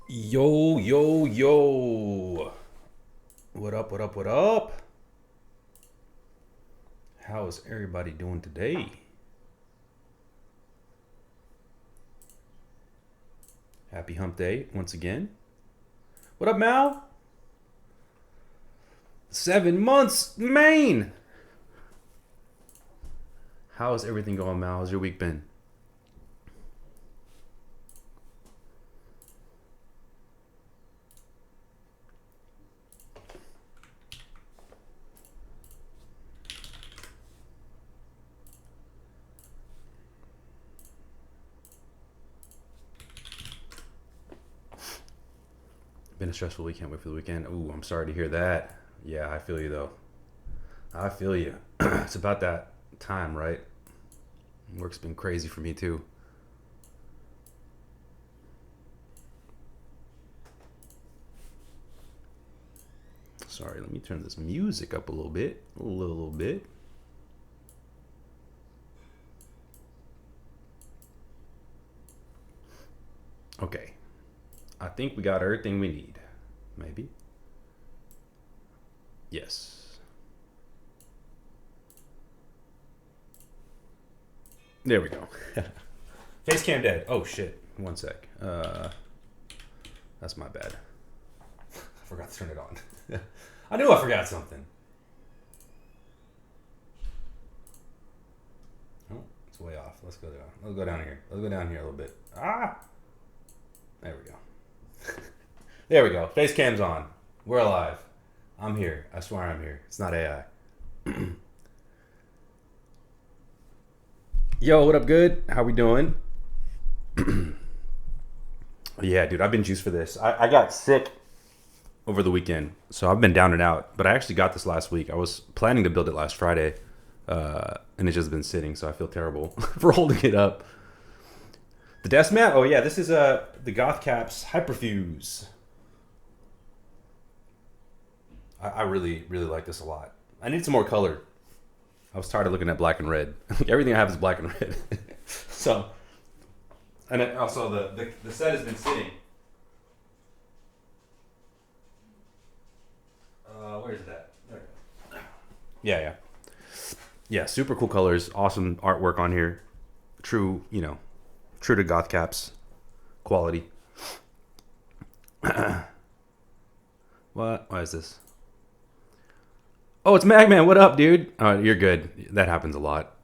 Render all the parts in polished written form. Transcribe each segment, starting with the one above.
Yo, yo, yo. What up, what up, what up? How is everybody doing today? Happy hump day once again. What up, Mal? 7 months, Maine. How is everything going, Mal? How's your week been? Been a stressful week. Can't wait for the weekend. Ooh, I'm sorry to hear that. Yeah, I feel you though. I feel you. It's about that time, right? Work's been crazy for me too. Sorry, let me turn this music up a little bit. A little bit. Okay. I think we got everything we need. Maybe. Yes. There we go. Face cam dead. Oh shit. One sec. That's my bad. I forgot to turn it on. I knew I forgot something. Oh, it's way off. Let's go down. Let's go down here. Let's go down here a little bit. Ah! There we go. There we go. Face cam's on. We're alive. I'm here. I swear I'm here. It's not AI. Yo, what up, good? How we doing? Yeah, dude, I've been juiced for this. I got sick over the weekend, so I've been down and out. But I actually got this last week. I was planning to build it last Friday, and it's just been sitting, so I feel terrible for holding it up. The desk mat? Oh, yeah, this is the GothCaps Hyperfuse. I really, really like this a lot. I need some more color. I was tired of looking at black and red. Everything I have is black and red. So, and it, also the set has been sitting. Where is that? There we go. Yeah. Yeah, super cool colors. Awesome artwork on here. True to GothCaps quality. What? Why is this? Oh, it's Magman. What up, dude? You're good. That happens a lot.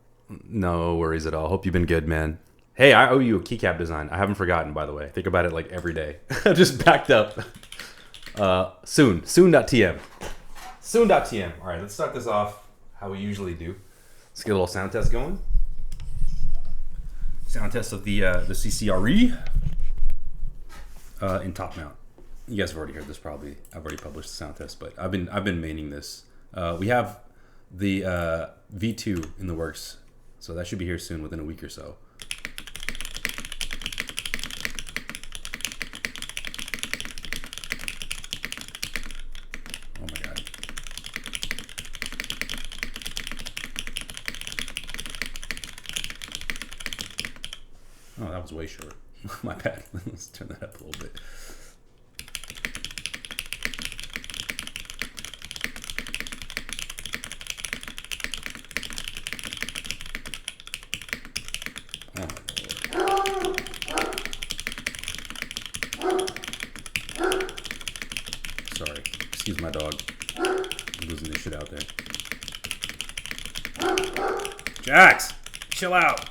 No worries at all. Hope you've been good, man. Hey, I owe you a keycap design. I haven't forgotten, by the way. Think about it like every day. I'm just backed up. Soon. Soon.tm. Soon.tm. All right, let's start this off how we usually do. Let's get a little sound test going. Sound test of the CCRE in top mount. You guys have already heard this probably. I've already published the sound test, but I've been maining this. We have the V2 in the works, so that should be here soon within a week or so. Oh my god. Oh, that was way short. My bad. Let's turn that up a little bit. Sorry. Excuse my dog. I'm losing this shit out there. Jax! Chill out!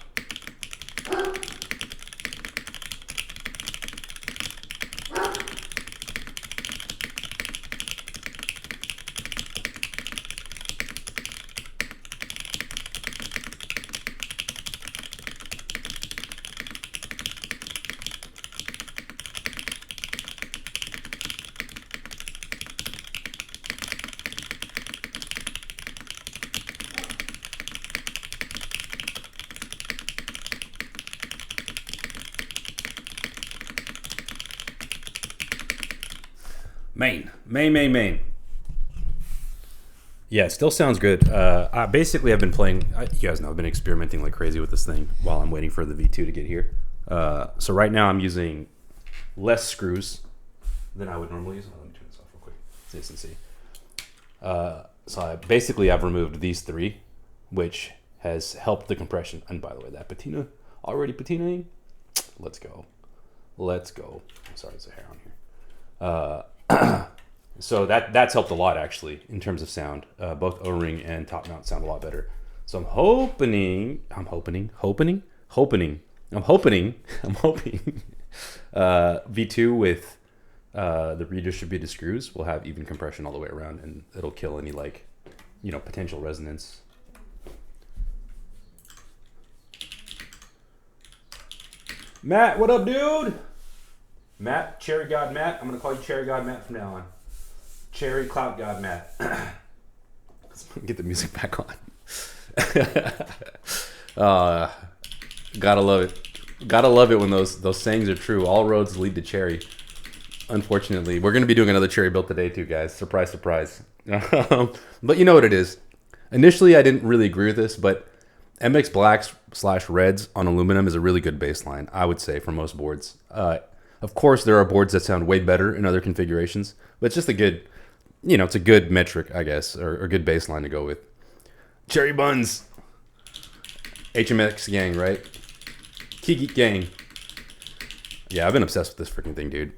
Main. Yeah, it still sounds good. I've been playing. You guys know I've been experimenting like crazy with this thing while I'm waiting for the V2 to get here. So right now I'm using less screws than I would normally use. Let me turn this off real quick so you can see. So I've removed these 3, which has helped the compression. And by the way, that patina, already patinaing. Let's go. Let's go. I'm sorry, there's a hair on here. So that's helped a lot, actually, in terms of sound. Both O-ring and top mount sound a lot better. So I'm hoping V2 with the redistributed screws will have even compression all the way around, and it'll kill any, like, potential resonance. Matt, what up, dude? Matt, Cherry God Matt. I'm gonna call you Cherry God Matt from now on. Cherry Clout God Matt. Let's get the music back on. Gotta love it. Gotta love it when those sayings are true. All roads lead to Cherry. Unfortunately, we're gonna be doing another Cherry build today too, guys. Surprise, surprise. But you know what it is. Initially, I didn't really agree with this, but MX Blacks / Reds on aluminum is a really good baseline, I would say, for most boards. Of course, there are boards that sound way better in other configurations, but it's just a good, it's a good metric, I guess, or a good baseline to go with. Cherry buns. HMX gang, right? Key Geek gang. Yeah, I've been obsessed with this freaking thing, dude.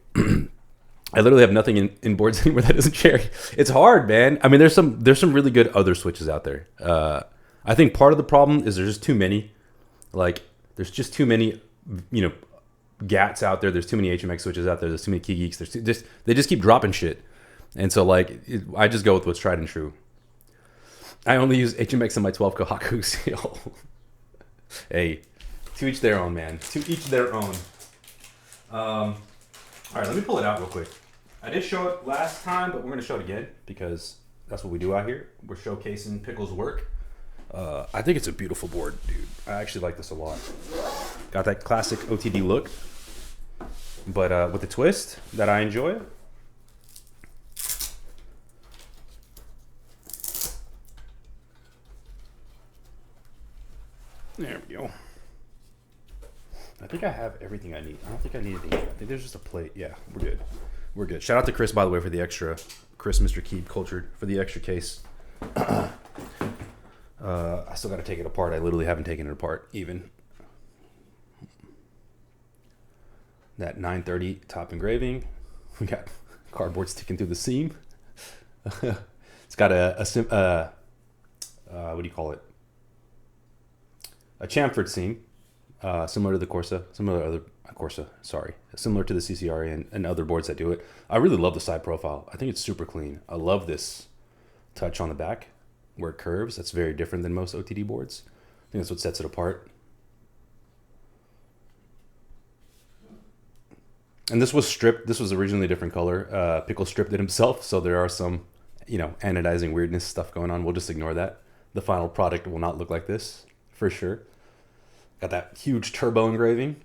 I literally have nothing in boards anymore that isn't Cherry. It's hard, man. I mean, there's some really good other switches out there. I think part of the problem is there's just too many. Like, there's just too many, GATs out there. There's too many HMX switches out there. There's too many Key Geeks. They just keep dropping shit. And so, like, I just go with what's tried and true. I only use HMX in my 12 Kohaku seal. Hey, to each their own, man. To each their own. All right, let me pull it out real quick. I did show it last time, but we're going to show it again because that's what we do out here. We're showcasing Pickle's work. I think it's a beautiful board, dude. I actually like this a lot. Got that classic OTD look, but with the twist that I enjoy. There we go. I think I have everything I need. I don't think I need anything. I think there's just a plate. Yeah, we're good. We're good. Shout out to Chris, by the way, for the extra. Chris, Mr. Keeb Cultured, for the extra case. I still got to take it apart. I literally haven't taken it apart even. That 930 top engraving. We got cardboard sticking through the seam. It's got what do you call it? A chamfered seam, similar to the Corsa, similar to the CCR and other boards that do it. I really love the side profile. I think it's super clean. I love this touch on the back where it curves. That's very different than most OTD boards. I think that's what sets it apart. And this was stripped. This was originally a different color. Pickle stripped it himself, so there are some, anodizing weirdness stuff going on. We'll just ignore that. The final product will not look like this, for sure. Got that huge turbo engraving,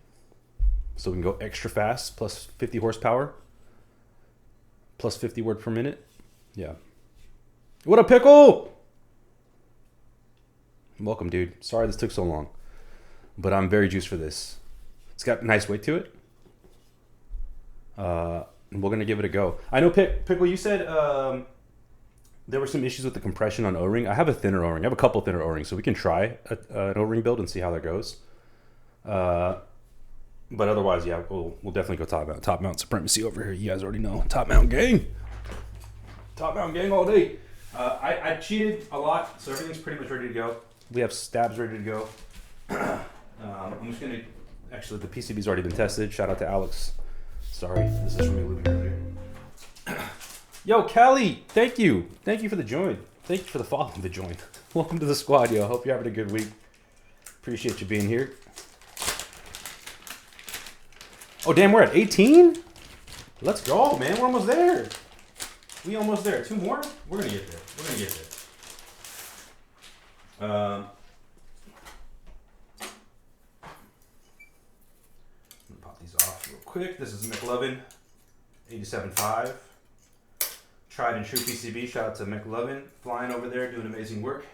so we can go extra fast, plus 50 horsepower, plus 50 word per minute. Yeah. What up, Pickle? Welcome, dude. Sorry this took so long, but I'm very juiced for this. It's got nice weight to it. And we're gonna give it a go. I know, Pickle, you said there were some issues with the compression on O-ring. I have a thinner O-ring. I have a couple thinner O-rings, so we can try an O-ring build and see how that goes. But otherwise, yeah, we'll definitely go top mount. Top mount supremacy over here. You guys already know. Top mount gang. Top mount gang all day. I cheated a lot, so everything's pretty much ready to go. We have stabs ready to go. I'm just gonna, actually, the PCB's already been tested. Shout out to Alex. Sorry, this is from me leaving earlier. Yo, Callie, thank you. Thank you for the join. Thank you for the follow the join. Welcome to the squad, yo. Hope you're having a good week. Appreciate you being here. Oh, damn, we're at 18? Let's go, man. We're almost there. We almost there. 2 more? We're going to get there. We're going to get there. Let me pop these off real quick. This is McLovin 87.5. Tried and true PCB. Shout out to McLovin. Flying over there, doing amazing work.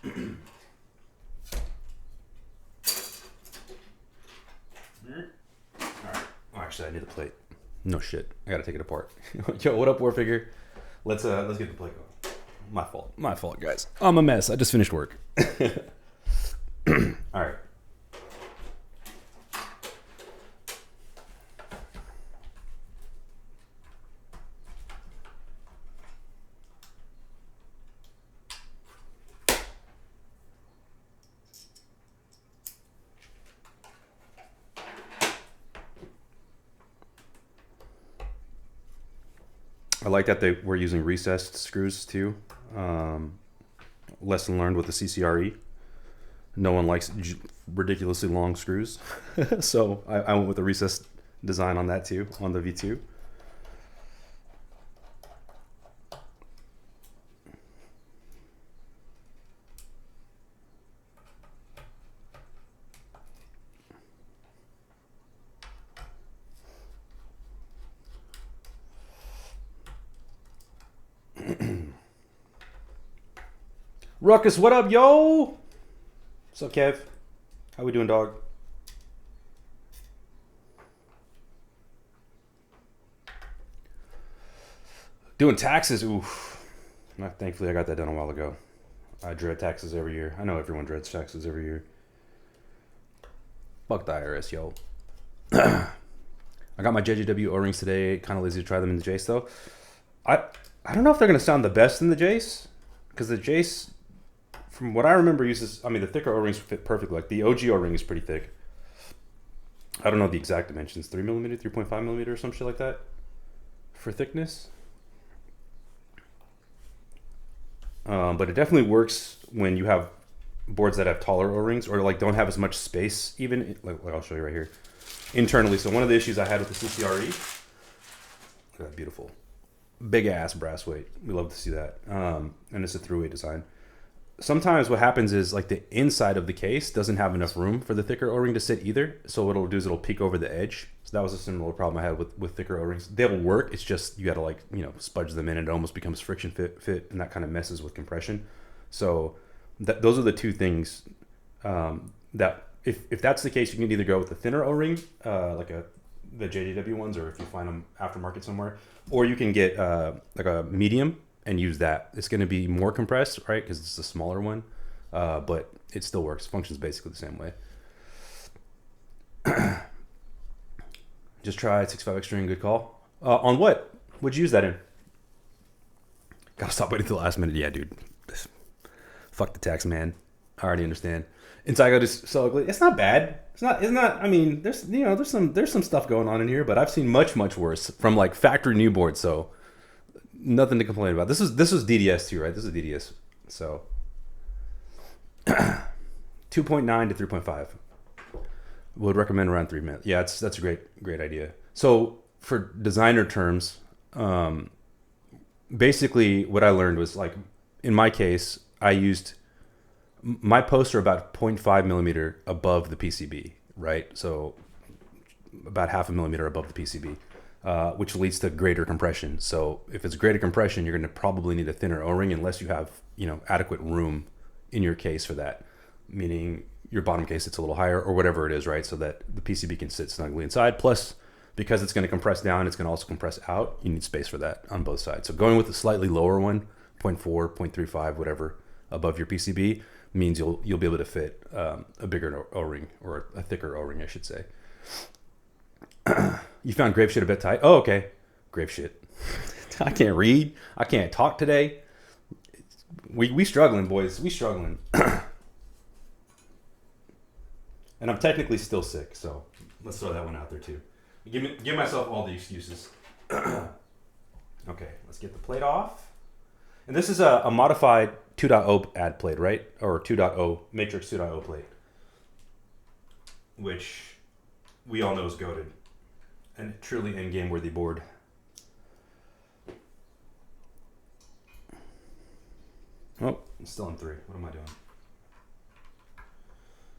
All right. Oh, actually, I need a plate. No shit. I gotta take it apart. Yo, what up, War Figure? Let's get the plate going. My fault. My fault, guys. I'm a mess. I just finished work. All right. I like that they were using recessed screws too. Lesson learned with the CCRE. No one likes ridiculously long screws. So I went with the recessed design on that too, on the V2. Ruckus, what up, yo? What's up, Kev? How we doing, dog? Doing taxes, oof. Thankfully, I got that done a while ago. I dread taxes every year. I know everyone dreads taxes every year. Fuck the IRS, yo. I got my JGW O-rings today. Kind of lazy to try them in the Jace, though. I don't know if they're going to sound the best in the Jace. Because the Jace, from what I remember, uses... I mean, the thicker O-rings fit perfectly. Like, the OG O-ring is pretty thick. I don't know the exact dimensions. 3mm, 3.5mm, or some shit like that. For thickness. But it definitely works when you have boards that have taller O-rings or like don't have as much space even, like I'll show you right here, internally. So one of the issues I had with the CCRE, look at that beautiful big ass brass weight. We love to see that. And it's a through-weight design. Sometimes what happens is like the inside of the case doesn't have enough room for the thicker O-ring to sit either. So what it'll do is it'll peek over the edge. So that was a similar problem I had with thicker O-rings. They'll work. It's just you got to like, you know, spudge them in and it almost becomes friction fit and that kind of messes with compression. So those are the two things that if that's the case, you can either go with the thinner O-ring, like the JDW ones, or if you find them aftermarket somewhere, or you can get like a medium and use that. It's going to be more compressed, right? Because it's a smaller one, but it still works. Functions basically the same way. Just tried 6.5 string, good call. On what? What'd you use that in? Gotta stop waiting till the last minute. Yeah, dude. Fuck the tax, man. I already understand. Inside got is so ugly. It's not bad. It's not. I mean, there's some stuff going on in here, but I've seen much worse from like factory new boards. So nothing to complain about. This was DDS too, right? This is DDS. So 2.9 to 3.5. Would recommend around 3 minutes. Yeah, that's a great idea. So for designer terms, basically what I learned was like in my case, I used my posts are about 0.5mm above the PCB, right? So about 0.5 millimeter above the PCB. Which leads to greater compression. So if it's greater compression, you're going to probably need a thinner O-ring unless you have, you know, adequate room in your case for that. Meaning your bottom case sits a little higher or whatever it is, right? So that the PCB can sit snugly inside. Plus, because it's going to compress down, it's going to also compress out. You need space for that on both sides. So going with a slightly lower one, 0.4, 0.35, whatever, above your PCB means you'll be able to fit a bigger O-ring or a thicker O-ring, I should say. You found grape shit a bit tight. Oh, okay. Grape shit. I can't read. I can't talk today. We struggling, boys. We struggling. And I'm technically still sick, so let's throw that one out there too. Give myself all the excuses. Okay, let's get the plate off. And this is a modified 2.0 ad plate, right? Or 2.0 Matrix 2.0 plate, which we all know is goated. And truly in-game worthy board. Oh, I'm still in 3. What am I doing?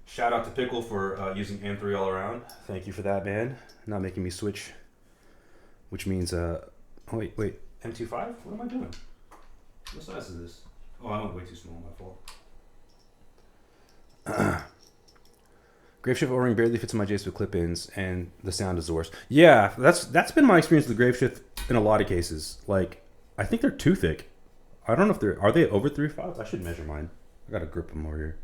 Shout out to Pickle for using M3 all around. Thank you for that, man. Not making me switch. Which means, oh wait, M25? What am I doing? What size is this? Oh, I went way too small, my fault. Graveshift O-ring barely fits in my Jace with clip-ins, and the sound is the worst. Yeah, that's been my experience with the Graveshift in a lot of cases. Like, I think they're too thick. I don't know if are they over 3/5? I should measure mine. I gotta grip them over here.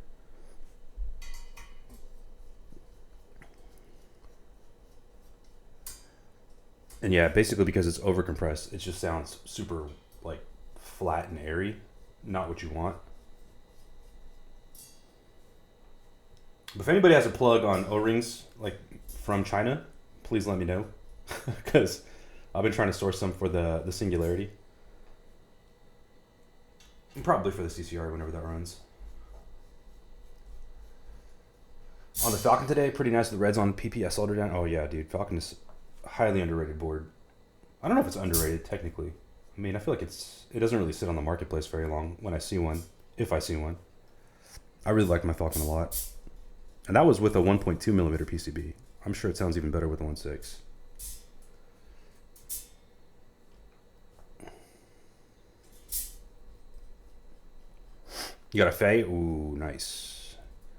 And yeah, basically because it's over compressed, it just sounds super like flat and airy. Not what you want. But if anybody has a plug on O-rings like from China, please let me know, because I've been trying to source some for the Singularity. And probably for the CCR whenever that runs. On the Falcon today, pretty nice. The reds on PP, I soldered down. Oh yeah, dude, Falcon is a highly underrated board. I don't know if it's underrated technically. I mean, I feel like it doesn't really sit on the marketplace very long when I see one, if I see one. I really like my Falcon a lot. And that was with a 1.2 millimeter PCB. I'm sure it sounds even better with a 1.6. You got a Fey? Ooh, nice.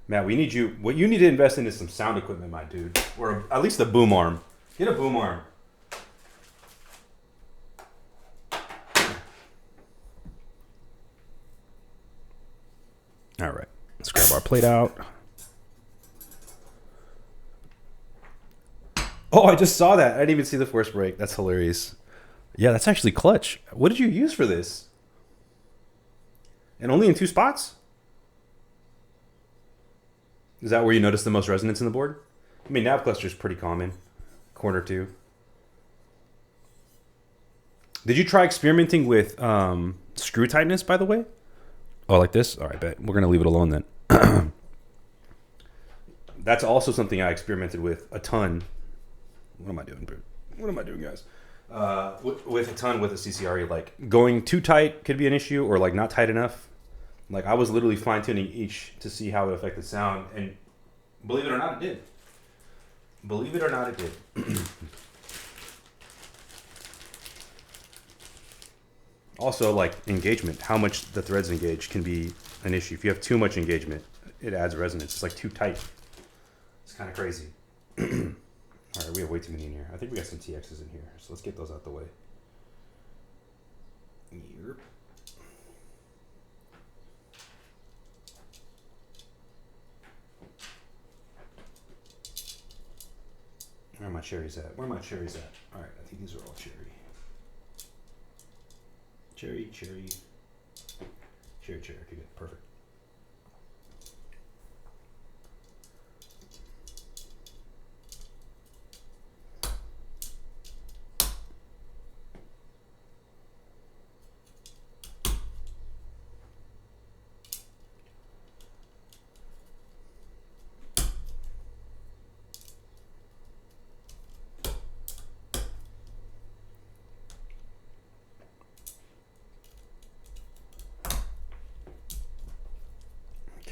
Matt, we need you. What you need to invest in is some sound equipment, my dude. Or at least a boom arm. Get a boom arm. All right. Let's grab our plate out. Oh, I just saw that. I didn't even see the force break. That's hilarious. Yeah, that's actually clutch. What did you use for this? And only in 2 spots? Is that where you notice the most resonance in the board? I mean, nav cluster is pretty common. Corner 2. Did you try experimenting with screw tightness, by the way? Oh, like this? All right, bet. We're going to leave it alone then. That's also something I experimented with a ton. What am I doing, bro? What am I doing, guys? With a ton with a CCRE, like going too tight could be an issue, or like not tight enough. Like I was literally fine tuning each to see how it affected sound, and believe it or not, it did. Believe it or not, it did. Also, like engagement, how much the threads engage can be an issue. If you have too much engagement, it adds resonance. It's like too tight. It's kind of crazy. All right, we have way too many in here. I think we got some TXs in here, so let's get those out the way. Yep. Where are my cherries at? Where are my cherries at? All right, I think these are all cherry. Cherry, cherry, cherry, cherry. Okay, good, perfect.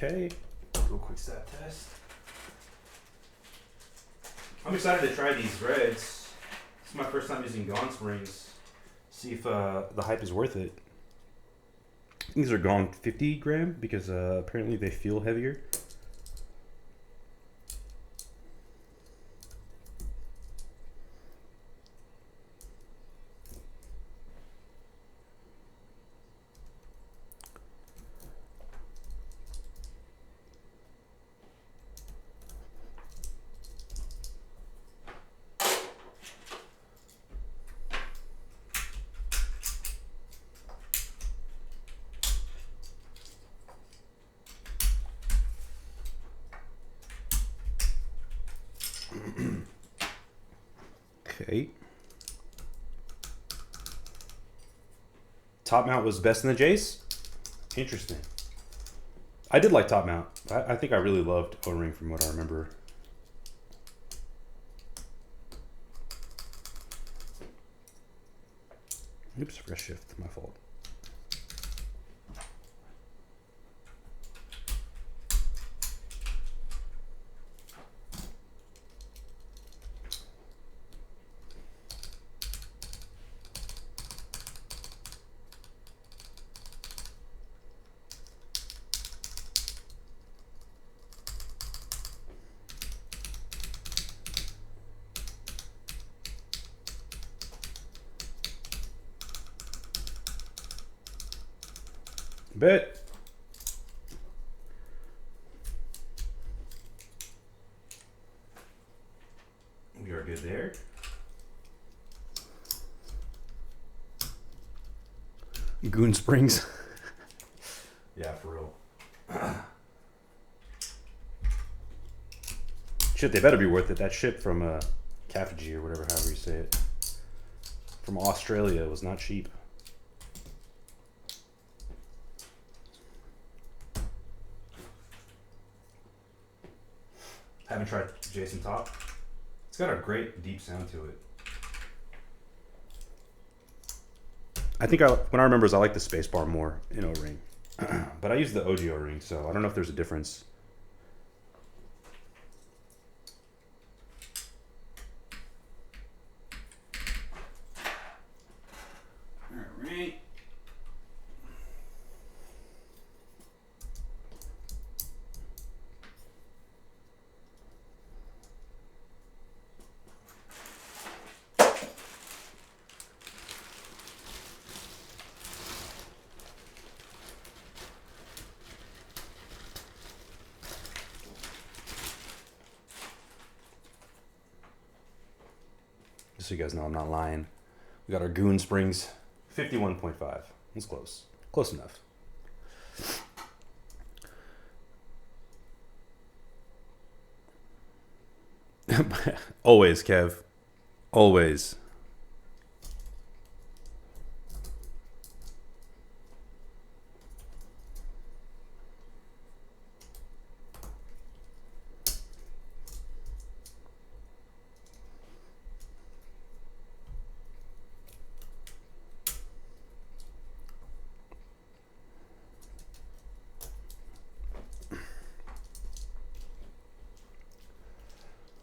Okay, real quick stat test. I'm excited to try these reds. This is my first time using Gone springs. See if the hype is worth it. These are Gone 50 gram because apparently they feel heavier. Okay. Top mount was best in the Jace? Interesting. I did like top mount. I think I really loved O-ring from what I remember. Oops, fresh shift, my fault. Bet. We are good there. Goon Springs. Yeah, for real. Shit, they better be worth it. That ship from Caffergy or whatever, however you say it, from Australia was not cheap. Haven't tried Jason Top. It's got a great deep sound to it. I think what I remember is I like the spacebar more in O-ring, but I use the OG O-ring, so I don't know if there's a difference. All right. Just so you guys know, I'm not lying. We got our Goon Springs 51.5. It's close. Close enough. Always, Kev. Always.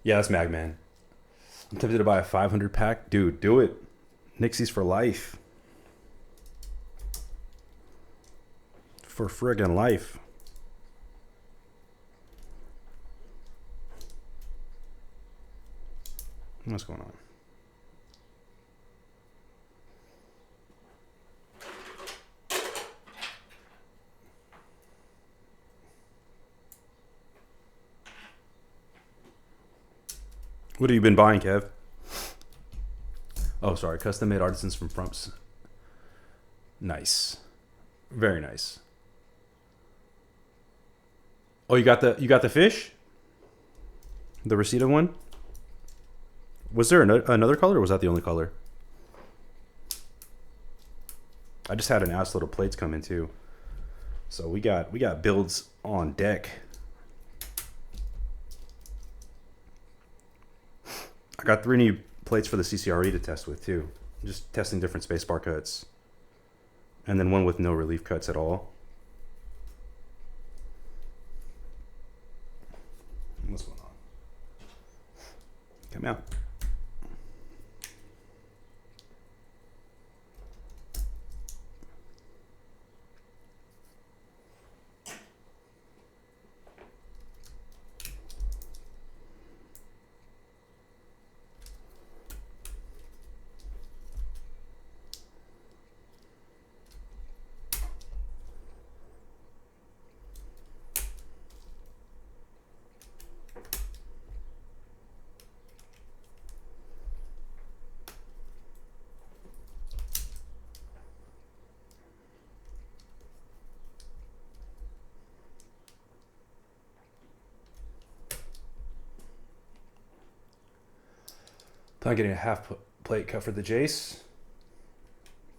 Yeah, that's Magman. I'm tempted to buy a 500 pack. Dude, do it. Nixies for life. For friggin' life. What's going on? What have you been buying, Kev? Oh, sorry. Custom made artisans from Frumps. Nice. Very nice. Oh, you got the fish? The Reseda one? Was there another color, or was that the only color? I just had an ass load of plates come in too. So we got builds on deck. I got 3 new plates for the CCRE to test with too. Just testing different spacebar cuts. And then one with no relief cuts at all. What's going on? Come out. Plan on getting a half plate cut for the Jace.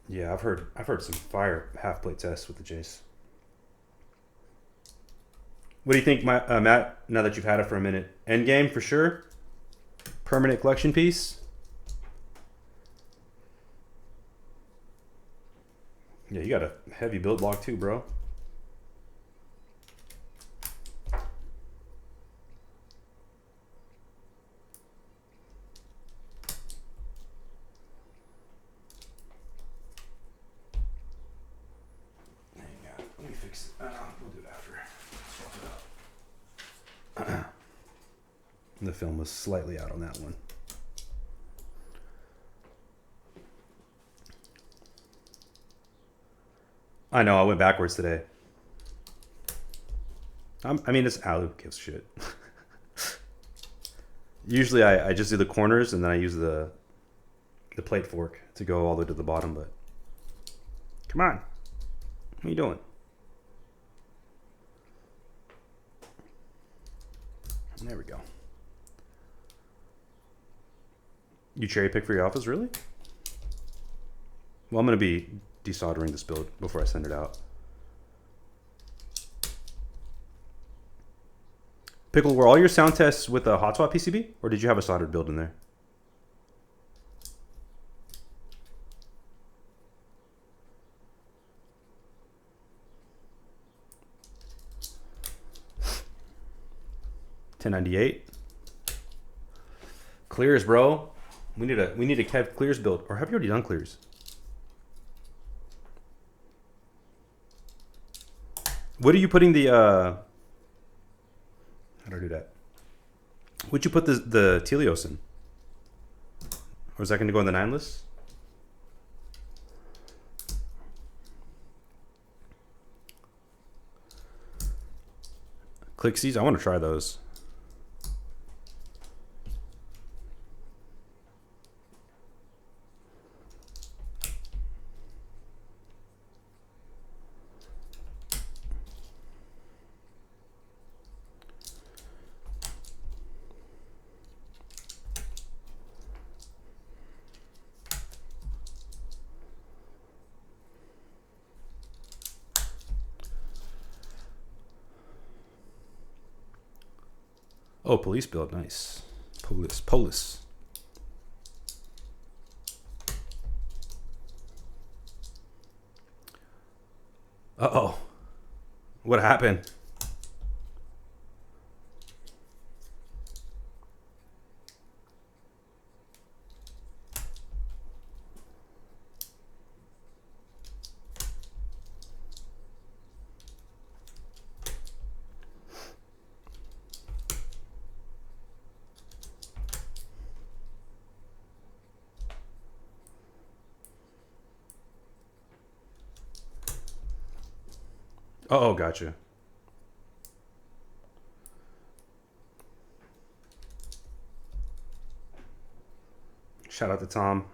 Yeah, I've heard some fire half plate tests with the Jace. What do you think, Matt? Now that you've had it for a minute, Endgame for sure. Permanent collection piece. Yeah, you got a heavy build block too, bro. The film was slightly out on that one. I know, I went backwards today. I mean, it's who gives a shit. Usually I just do the corners and then I use the plate fork to go all the way to the bottom, but come on. What are you doing? There we go. You cherry pick for your office, really? Well, I'm going to be desoldering this build before I send it out. Pickle, were all your sound tests with a hot swap PCB, or did you have a soldered build in there? $10.98. Clears, bro. We need a Kev clears build, or have you already done clears? What are you putting the how do I do that? Would you put the Telios in? Or is that going to go in the 9 list? Clixies, I want to try those. Oh, police build, nice. Police. Uh-oh. What happened? Oh, gotcha. Shout out to Tom.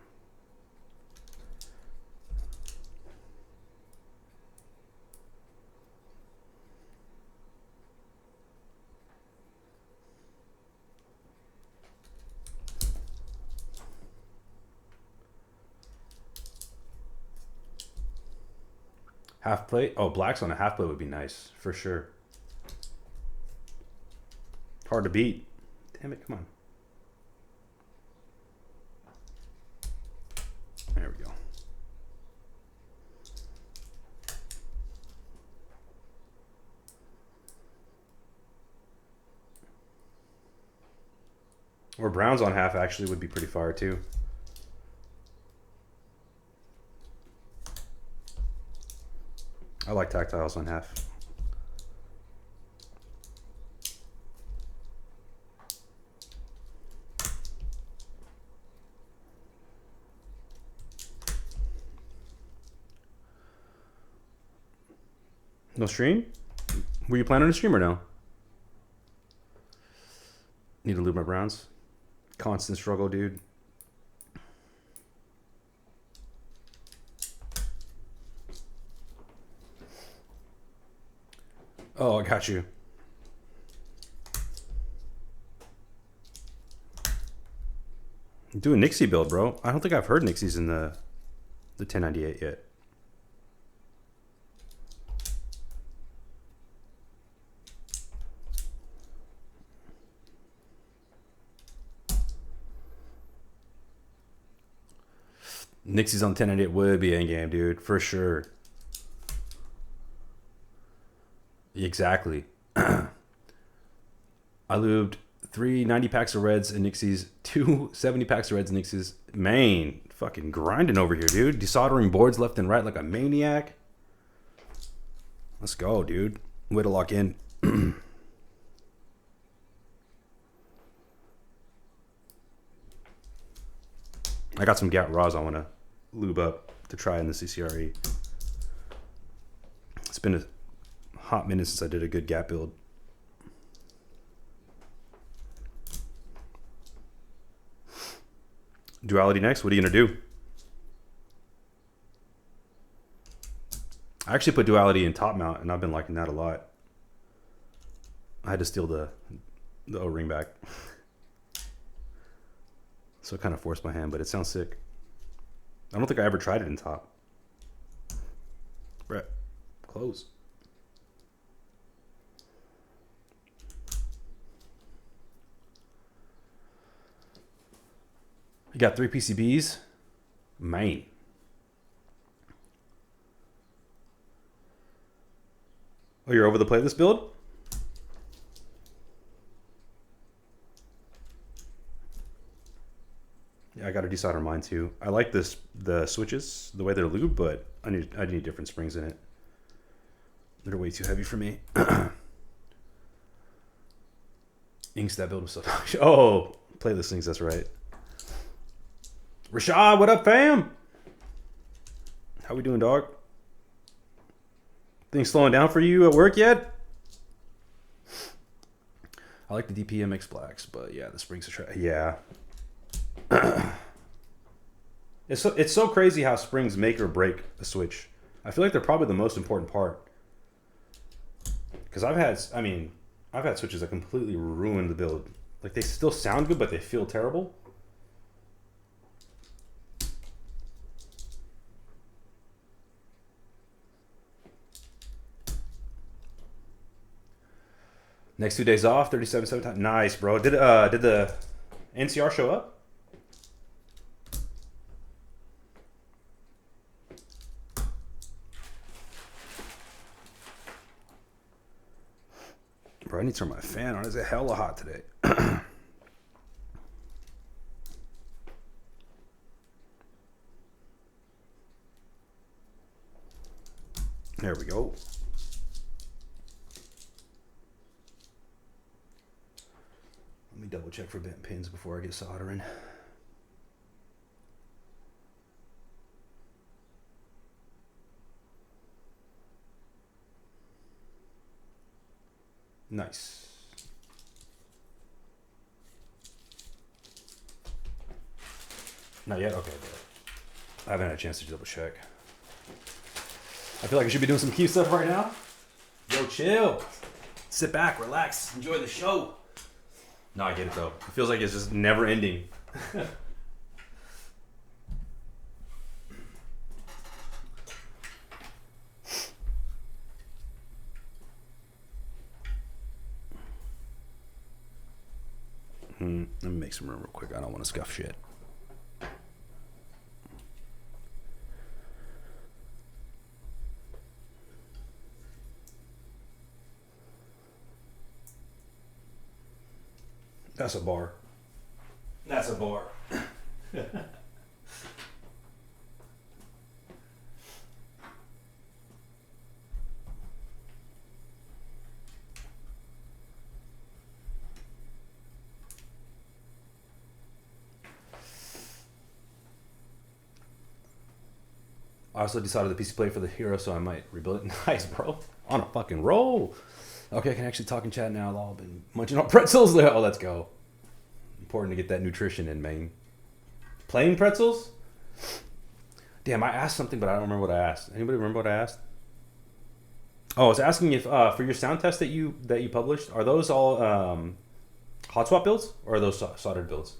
Half plate? Oh, blacks on a half plate would be nice, for sure. Hard to beat. Damn it, come on. There we go. Or browns on half actually would be pretty fire too. I like tactiles on half. No stream? Were you planning on a stream or no? Need to lube my browns. Constant struggle, dude. Oh, I got you. Do a Nixie build, bro. I don't think I've heard Nixies in the 1098 yet. Nixies on 1098 would be in game, dude, for sure. Exactly. I lubed 3 90 packs of reds and Nixies, 2 70 packs of reds and Nixies. Man, fucking grinding over here, dude. Desoldering boards left and right like a maniac. Let's go, dude. Way to lock in. I got some GAT raws I want to lube up to try in the CCRE. been a hot minute since I did a good gap build. Duality next. What are you gonna do? I actually put duality in top mount, and I've been liking that a lot. I had to steal the O-ring back, so it kind of forced my hand, but it sounds sick. I don't think I ever tried it in top. Brett, close. You got 3 PCBs? Man. Oh, you're over the playlist build? Yeah, I got to desolder mine too. I like the switches, the way they're lubed, but I need different springs in it. They're way too heavy for me. Inks, that build was so oh, playlist things, that's right. Rashad, what up, fam? How we doing, dog? Things slowing down for you at work yet? I like the DPMX blacks, but yeah, the springs are yeah. It's so crazy how springs make or break a switch. I feel like they're probably the most important part. Because I've had switches that completely ruin the build. Like, they still sound good, but they feel terrible. Next 2 days off, 37 times. Nice, bro. Did the NCR show up? Bro, I need to turn my fan on. It's hella hot today. There we go. Let me double check for bent pins before I get soldering. Nice. Not yet? Okay, but I haven't had a chance to double check. I feel like I should be doing some key stuff right now. Yo, chill. Sit back, relax, enjoy the show. No, I get it though. It feels like it's just never ending. Let me make some room real quick. I don't want to scuff shit. That's a bar. That's a bar. I also decided the PC plate for the hero, so I might rebuild it. Nice, bro. On a fucking roll. Okay, I can actually talk in chat now. I've all been munching on pretzels there. Oh, let's go. Important to get that nutrition in, man. Plain pretzels? Damn, I asked something, but I don't remember what I asked. Anybody remember what I asked? Oh, I was asking if for your sound test that you published, are those all hot swap builds or are those soldered builds?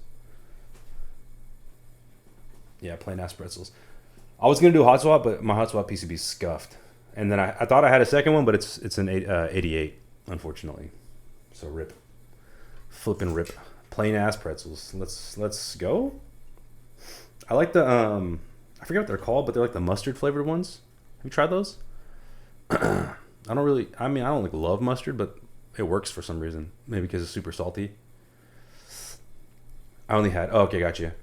Yeah, plain ass pretzels. I was gonna do a hot swap, but my hot swap PCB is scuffed, and then I thought I had a second one, but it's an 88, unfortunately. So rip, flipping rip, plain ass pretzels. Let's go. I like the I forget what they're called, but they're like the mustard flavored ones. Have you tried those? I don't like love mustard, but it works for some reason. Maybe because it's super salty. I only had okay, gotcha.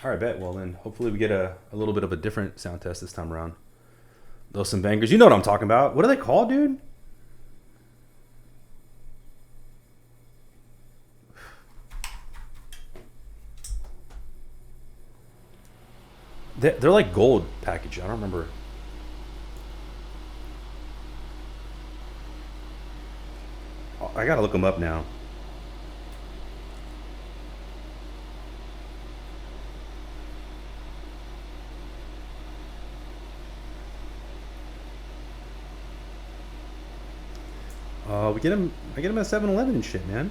All right, bet. Well, then hopefully we get a little bit of a different sound test this time around. Those some bangers. You know what I'm talking about. What are they called, dude? They're like gold package. I don't remember. I gotta look them up now. We get them. I get them at 7-Eleven and shit, man.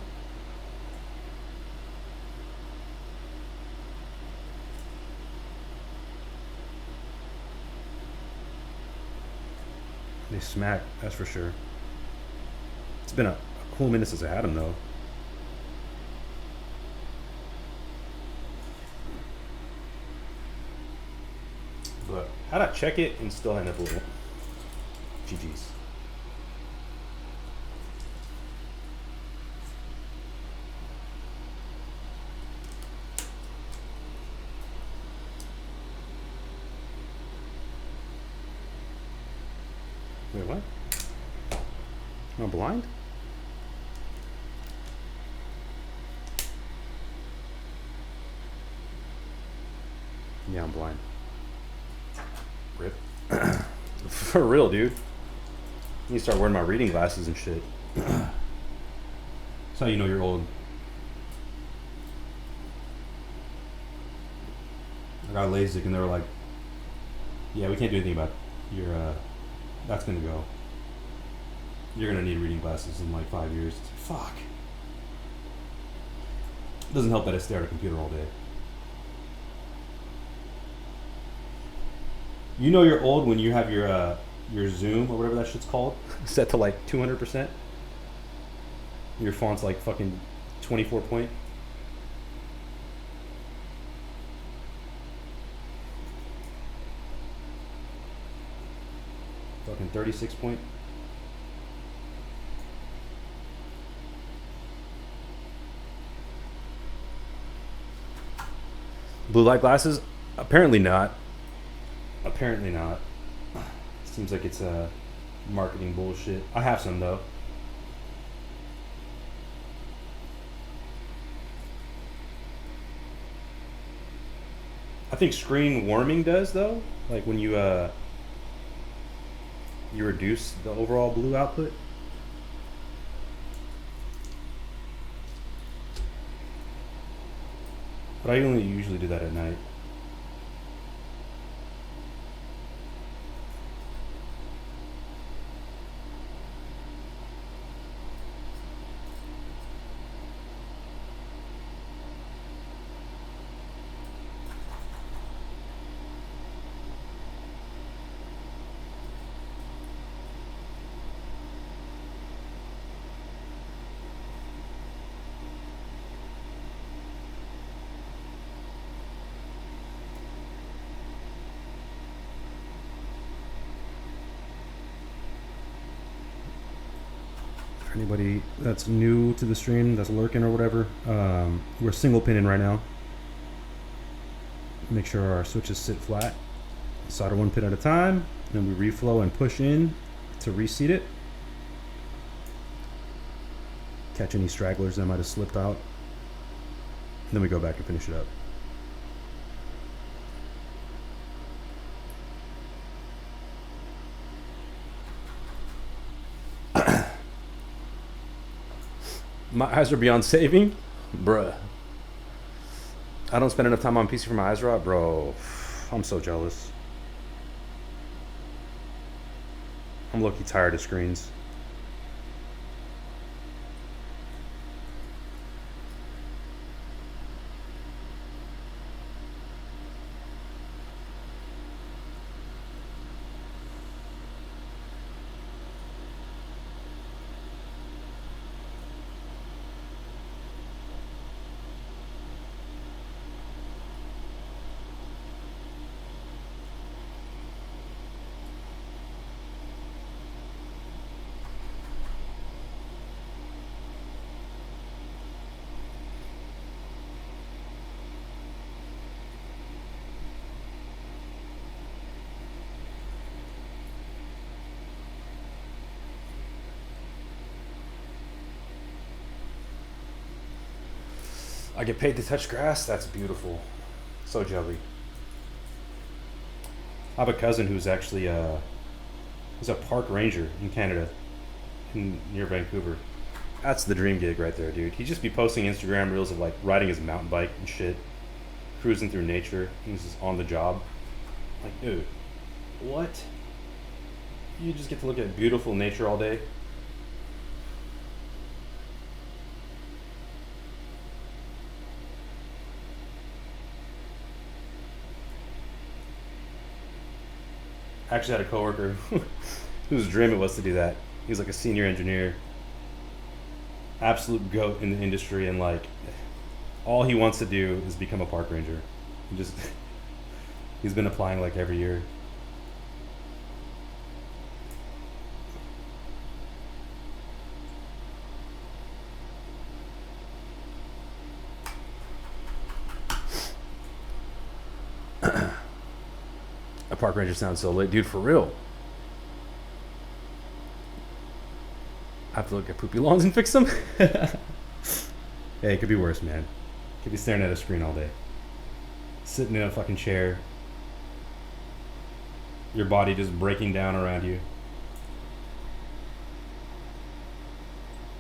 They smack, that's for sure. It's been a cool minute since I had them, though. But how'd I check it and still end up with it? GG's. Wait, what? Am I blind? Yeah, I'm blind. Rip. For real, dude. You need to start wearing my reading glasses and shit. That's how you know you're old. I got LASIK and they were like, yeah, we can't do anything about your, that's gonna go. You're gonna need reading glasses in like 5 years. Fuck. It doesn't help that I stare at a computer all day. You know you're old when you have your zoom or whatever that shit's called set to like 200%. Your font's like fucking 24 point. Fucking 36 point. Blue light glasses? Apparently not. Apparently not. Seems like it's marketing bullshit. I have some though. I think screen warming does though. Like when you reduce the overall blue output. But I only usually do that at night. Anybody that's new to the stream, that's lurking or whatever, we're single pinning right now. Make sure our switches sit flat. Solder one pin at a time, then we reflow and push in to reseat it. Catch any stragglers that might have slipped out. And then we go back and finish it up. My eyes are beyond saving? Bruh. I don't spend enough time on PC for my eyes rot? Bro, I'm so jealous. I'm low-key tired of screens. I get paid to touch grass? That's beautiful. So jelly. I have a cousin who's actually he's a park ranger in Canada, near Vancouver. That's the dream gig right there, dude. He'd just be posting Instagram reels of like riding his mountain bike and shit, cruising through nature. He's just on the job. Like, dude, what? You just get to look at beautiful nature all day. I actually had a coworker whose dream it was to do that. He was like a senior engineer, absolute goat in the industry, and like all he wants to do is become a park ranger. He just he's been applying like every year. A park ranger sounds so lit, dude. For real. I have to look at poopy lawns and fix them. Hey, it could be worse, man. Could be staring at a screen all day, sitting in a fucking chair, your body just breaking down around you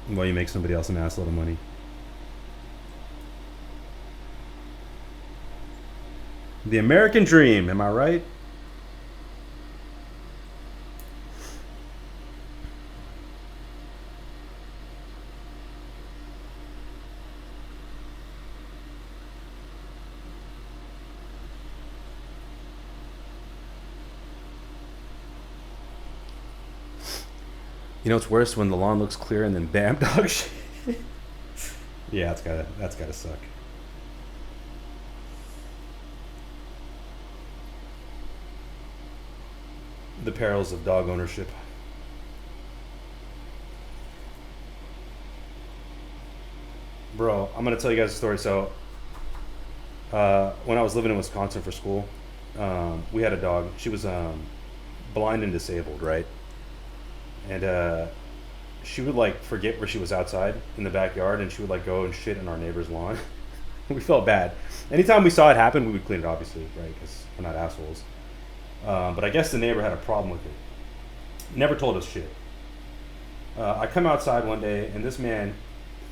while you make somebody else an assload of money. The American dream, am I right? You know what's worse? When the lawn looks clear and then bam, dog shit. Yeah, that's gotta suck. The perils of dog ownership. Bro, I'm gonna tell you guys a story. So, when I was living in Wisconsin for school, we had a dog. She was blind and disabled, right? And she would like forget where she was outside in the backyard, and she would like go and shit in our neighbor's lawn. We felt bad. Anytime we saw it happen, we would clean it, obviously, right? Because we're not assholes. But I guess the neighbor had a problem with it. Never told us shit. I come outside one day, and this man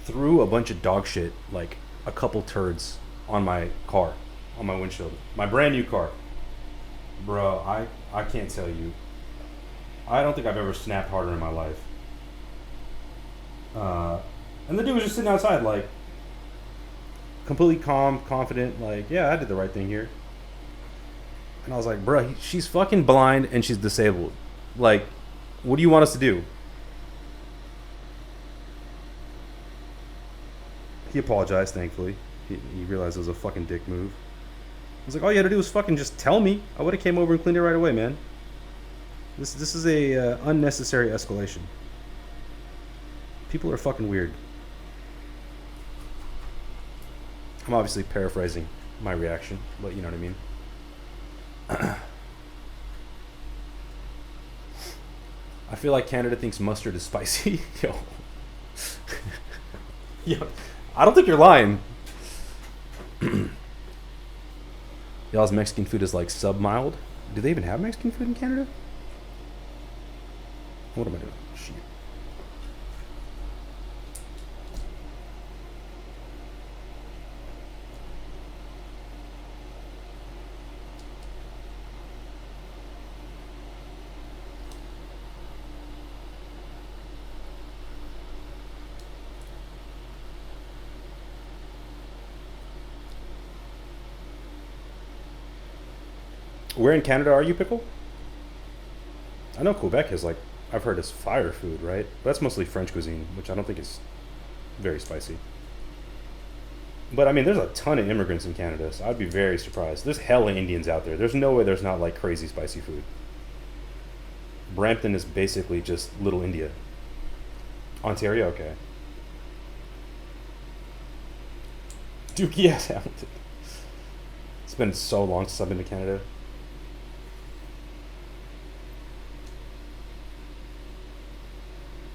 threw a bunch of dog shit, like a couple turds, on my car, on my windshield, my brand new car. Bro, I can't tell you. I don't think I've ever snapped harder in my life. And the dude was just sitting outside, like, completely calm, confident, like, yeah, I did the right thing here. And I was like, bro, she's fucking blind and she's disabled. Like, what do you want us to do? He apologized, thankfully. He realized it was a fucking dick move. I was like, all you had to do was fucking just tell me. I would have came over and cleaned it right away, man. This is a unnecessary escalation. People are fucking weird. I'm obviously paraphrasing my reaction, but you know what I mean. I feel like Canada thinks mustard is spicy. Yo. Yo. I don't think you're lying. Y'all's Mexican food is like sub-mild. Do they even have Mexican food in Canada? What am I doing? Shit. Where in Canada are you, Pickle? I know Quebec has like, I've heard it's fire food, right? But that's mostly French cuisine, which I don't think is very spicy. But I mean, there's a ton of immigrants in Canada, so I'd be very surprised. There's hella Indians out there. There's no way there's not like crazy spicy food. Brampton is basically just Little India. Ontario, okay. Dookie ass Hamilton. It's been so long since I've been to Canada.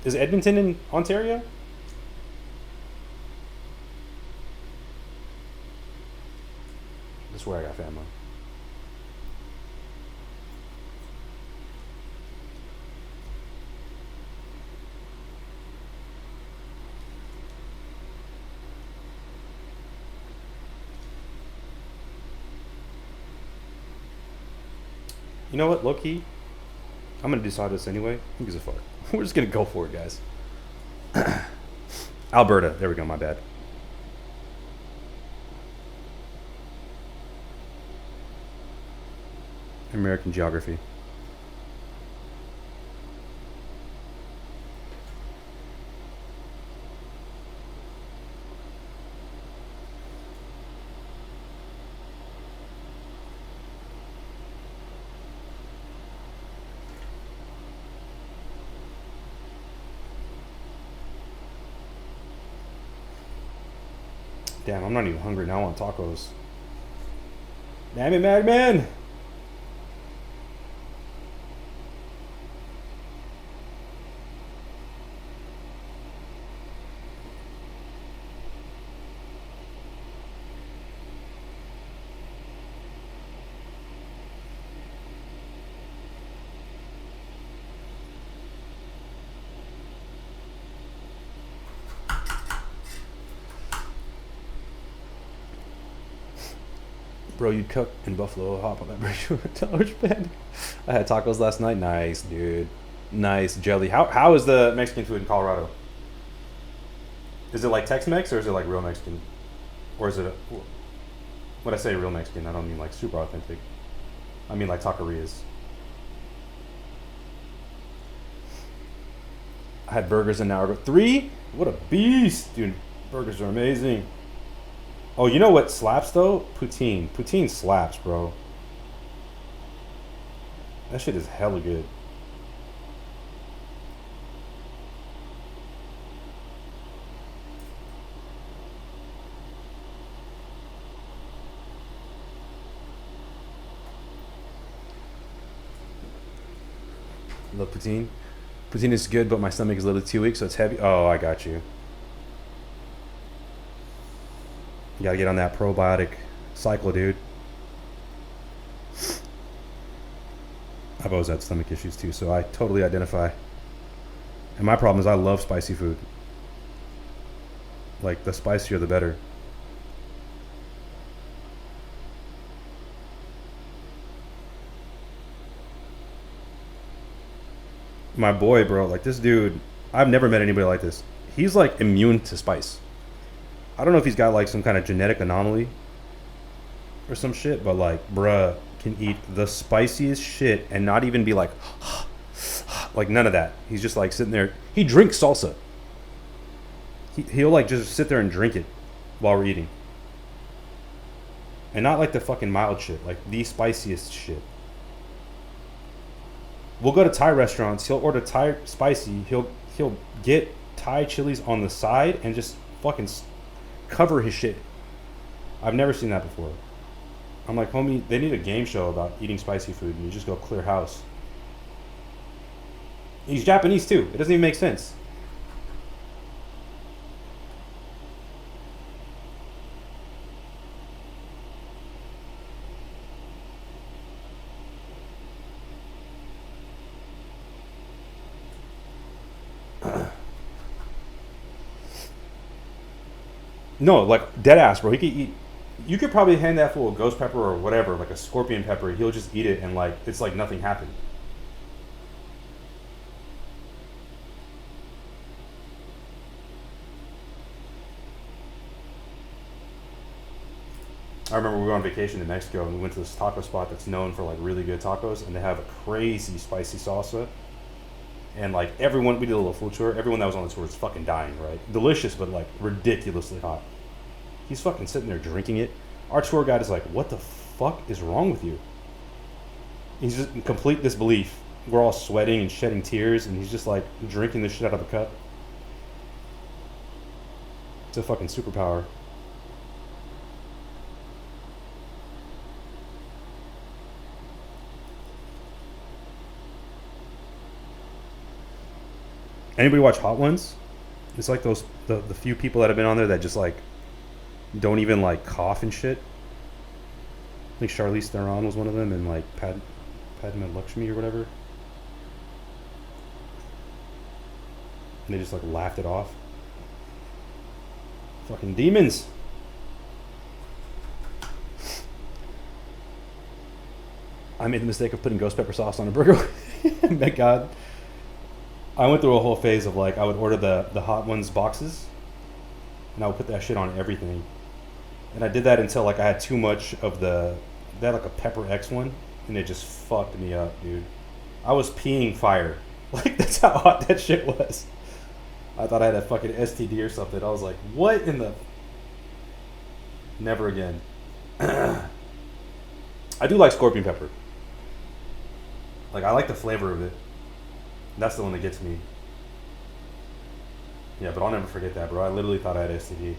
Is Edmonton in Ontario? That's where I got family. You know what? Low key, I'm gonna decide this anyway. Who gives a fuck? We're just gonna go for it, guys. Alberta. There we go. My bad. American geography. Damn, I'm not even hungry now. I want tacos. Damn it, madman! Bro, you'd cook in Buffalo, hop on that bridge with a television bed. I had tacos last night. Nice, dude. Nice jelly. How is the Mexican food in Colorado? Is it like Tex-Mex or is it like real Mexican? Or is it when I say real Mexican, I don't mean like super authentic. I mean like taquerias. I had burgers an hour ago. 3? What a beast, dude. Burgers are amazing. Oh, you know what slaps though? Poutine. Poutine slaps, bro. That shit is hella good. Love poutine. Poutine is good, but my stomach is a little too weak, so it's heavy. Oh, I got you. You gotta get on that probiotic cycle, dude. I've always had stomach issues too, so I totally identify. And my problem is I love spicy food. Like, the spicier the better. My boy, bro, like this dude, I've never met anybody like this. He's like immune to spice. I don't know if he's got like some kind of genetic anomaly or some shit, but like, bruh can eat the spiciest shit and not even be like, like none of that. He's just like sitting there. He drinks salsa. He'll like just sit there and drink it while we're eating. And not like the fucking mild shit, like the spiciest shit. We'll go to Thai restaurants. He'll order Thai spicy. He'll get Thai chilies on the side and just fucking cover his shit. I've never seen that before. I'm like, homie, they need a game show about eating spicy food and you just go clear house. He's Japanese too. It doesn't even make sense. No, like dead ass, bro. He could eat. You could probably hand that fool a ghost pepper or whatever, like a scorpion pepper. He'll just eat it and like it's like nothing happened. I remember we were on vacation in Mexico and we went to this taco spot that's known for like really good tacos, and they have a crazy spicy salsa. And like everyone, we did a little food tour. Everyone that was on the tour was fucking dying, right? Delicious, but like ridiculously hot. He's fucking sitting there drinking it. Our tour guide is like, "What the fuck is wrong with you?" He's just in complete disbelief. We're all sweating and shedding tears, and he's just like drinking this shit out of a cup. It's a fucking superpower. Anybody watch Hot Ones? It's like those the few people that have been on there that just like don't even like cough and shit. I think Charlize Theron was one of them, and like Padma Lakshmi or whatever. And they just like laughed it off. Fucking demons. I made the mistake of putting ghost pepper sauce on a burger. Thank God. I went through a whole phase of like I would order the hot ones boxes, and I would put that shit on everything. And I did that until like I had too much of they had like a pepper X one, and it just fucked me up, dude. I was peeing fire. Like that's how hot that shit was. I thought I had a fucking STD or something. I was like, what in the? Never again. I do like scorpion pepper. Like I like the flavor of it. That's the one that gets me. Yeah, but I'll never forget that, bro. I literally thought I had STD.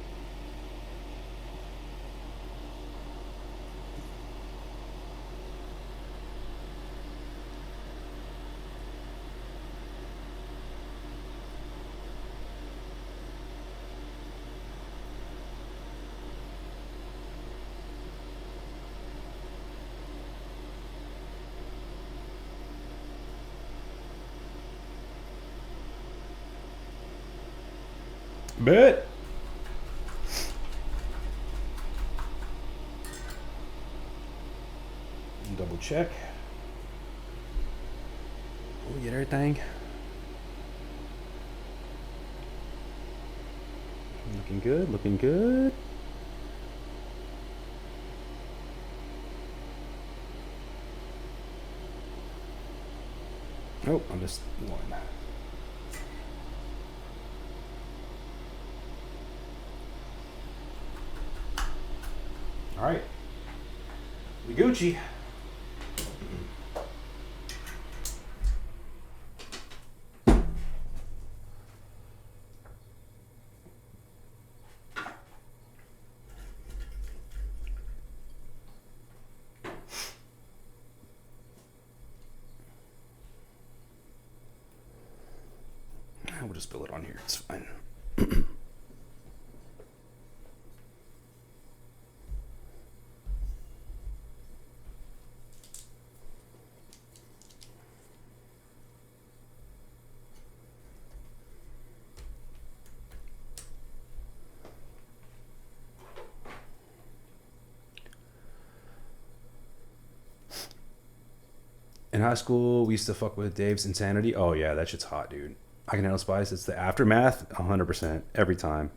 But double check. We get everything. Looking good, looking good. Oh, I missed one. All right. We Gucci. We'll just spill it on here. It's fine. In high school, we used to fuck with Dave's Insanity. Oh, yeah, that shit's hot, dude. I can handle spice. It's the aftermath, 100%, every time.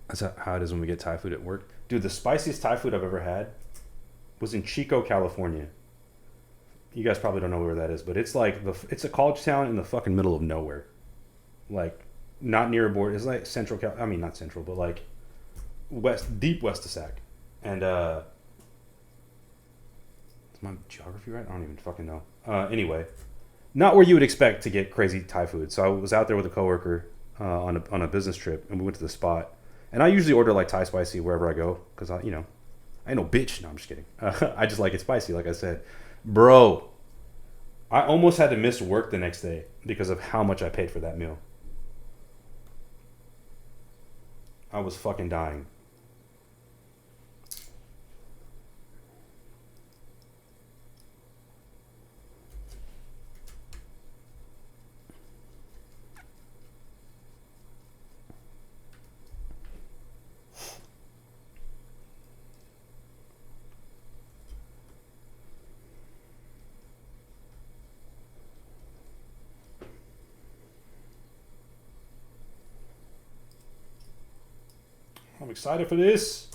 That's how it is when we get Thai food at work. Dude, the spiciest Thai food I've ever had was in Chico, California. You guys probably don't know where that is, but it's like it's a college town in the fucking middle of nowhere. Like, not near a border. It's like central I mean, not central, but like deep west of Sac. And is my geography right? I don't even fucking know. Anyway, not where you would expect to get crazy Thai food. So I was out there with a coworker on a business trip, and we went to the spot. And I usually order like Thai spicy wherever I go, because I ain't no bitch. No, I'm just kidding. I just like it spicy, like I said. Bro, I almost had to miss work the next day because of how much I paid for that meal. I was fucking dying. I'm excited for this.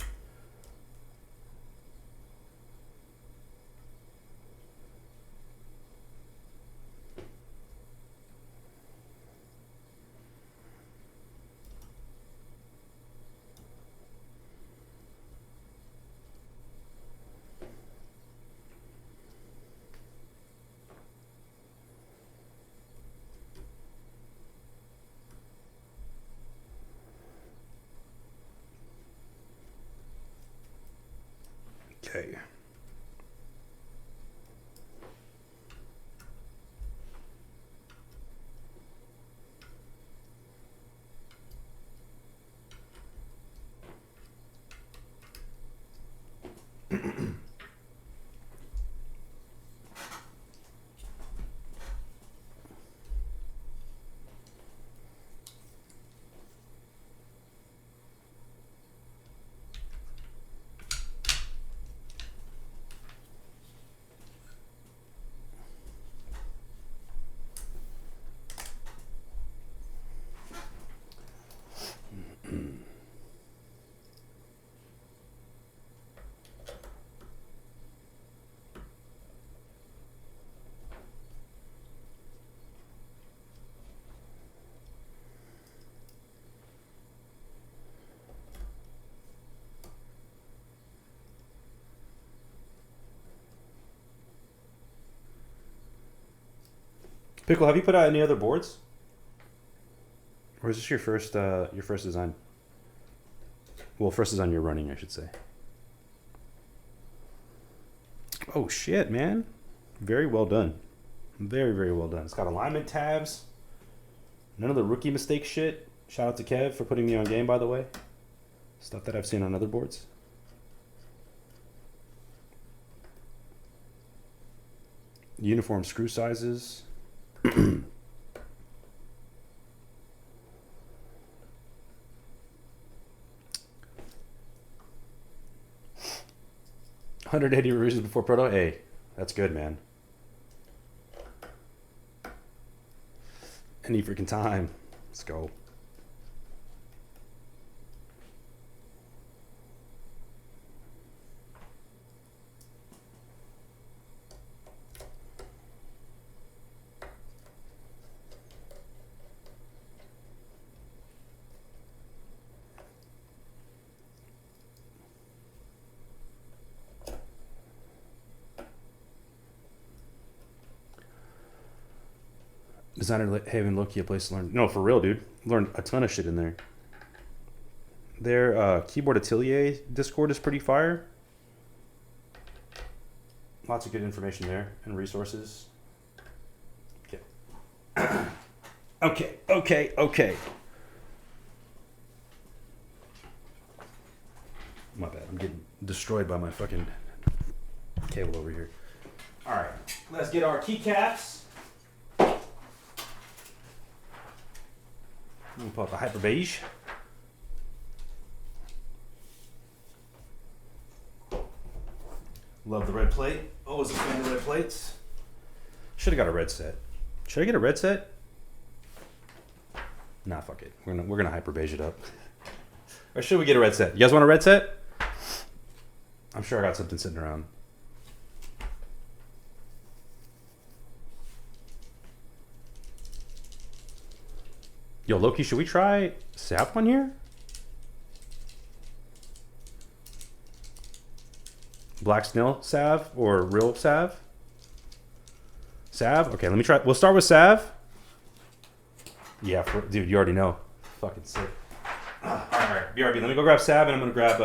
Okay. Pickle, have you put out any other boards? Or is this your first design? Well, first design you're running, I should say. Oh shit, man. Very well done. Very, very well done. It's got alignment tabs. None of the rookie mistake shit. Shout out to Kev for putting me on game, by the way. Stuff that I've seen on other boards. Uniform screw sizes. 180 revisions before proto. Hey, that's good, man. Any freaking time. Let's go. Designer Haven Loki, a place to learn. No, for real, dude. Learned a ton of shit in there. Their Keyboard Atelier Discord is pretty fire. Lots of good information there and resources. Okay. Okay. My bad. I'm getting destroyed by my fucking cable over here. All right. Let's get our keycaps. I'm gonna pull out the Hyper Beige. Love the red plate. Always a fan of red plates. Should have got a red set. Should I get a red set? Nah, fuck it. We're gonna Hyper Beige it up. Or should we get a red set? You guys want a red set? I'm sure I got something sitting around. Yo, Loki, should we try Sav one here? Black Snail Sav or real Sav? Sav? Okay, let me try. We'll start with Sav. Yeah, dude, you already know. Fucking sick. Alright, BRB, let me go grab Sav and I'm going to grab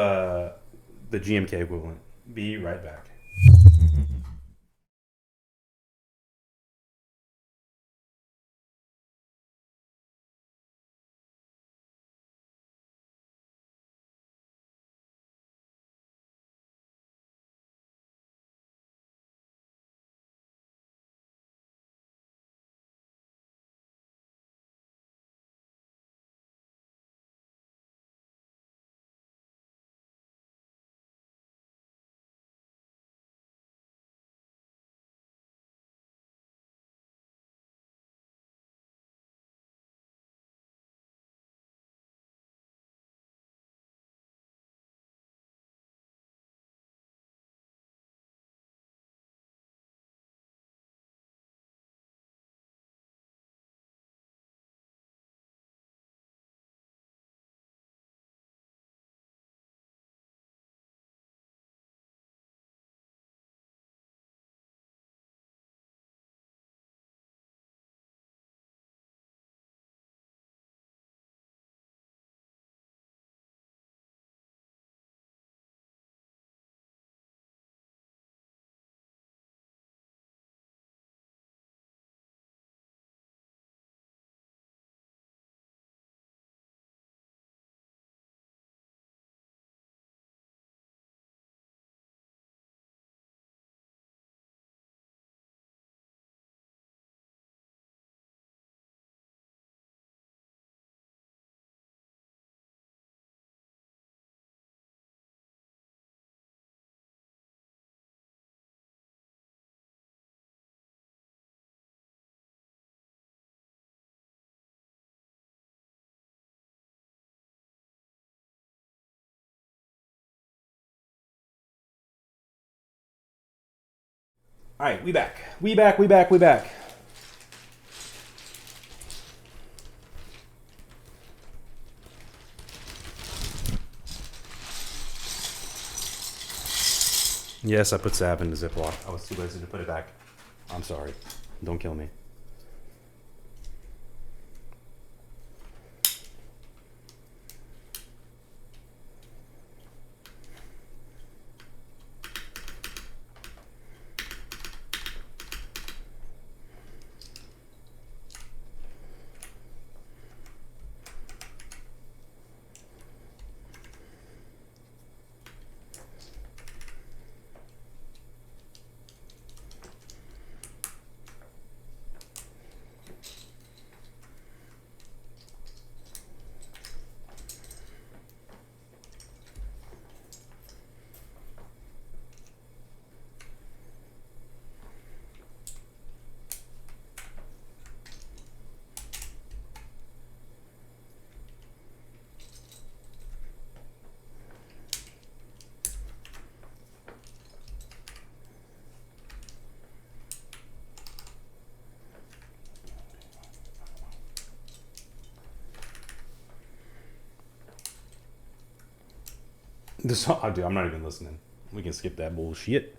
the GMK equivalent. Be right back. All right, we back. We back. Yes, I put Sav in the Ziploc. I was too lazy to put it back. I'm sorry. Don't kill me. This, oh, dude, I'm not even listening. We can skip that bullshit.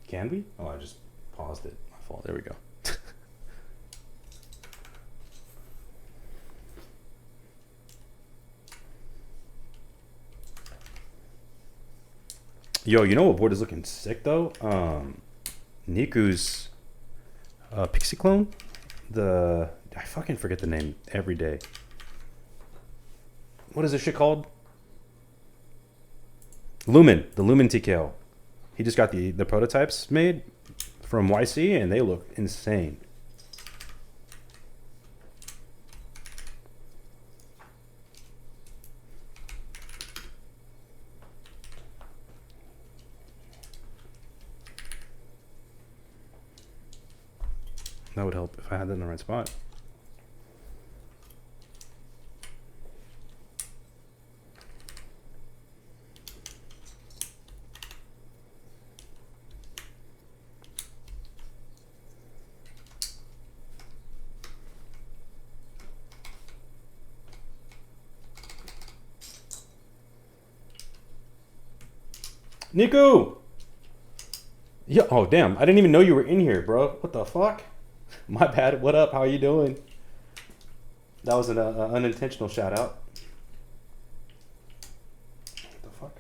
Can we? Oh, I just paused it. My fault. There we go. Yo, you know what board is looking sick though? Niku's Pixie clone. I fucking forget the name every day. What is this shit called? Lumen. The Lumen TKL. He just got the prototypes made from YC and they look insane. That would help if I had that in the right spot. Niku! Yeah, oh damn, I didn't even know you were in here, bro. What the fuck? My bad. What up? How are you doing? That was an unintentional shout out. What the fuck?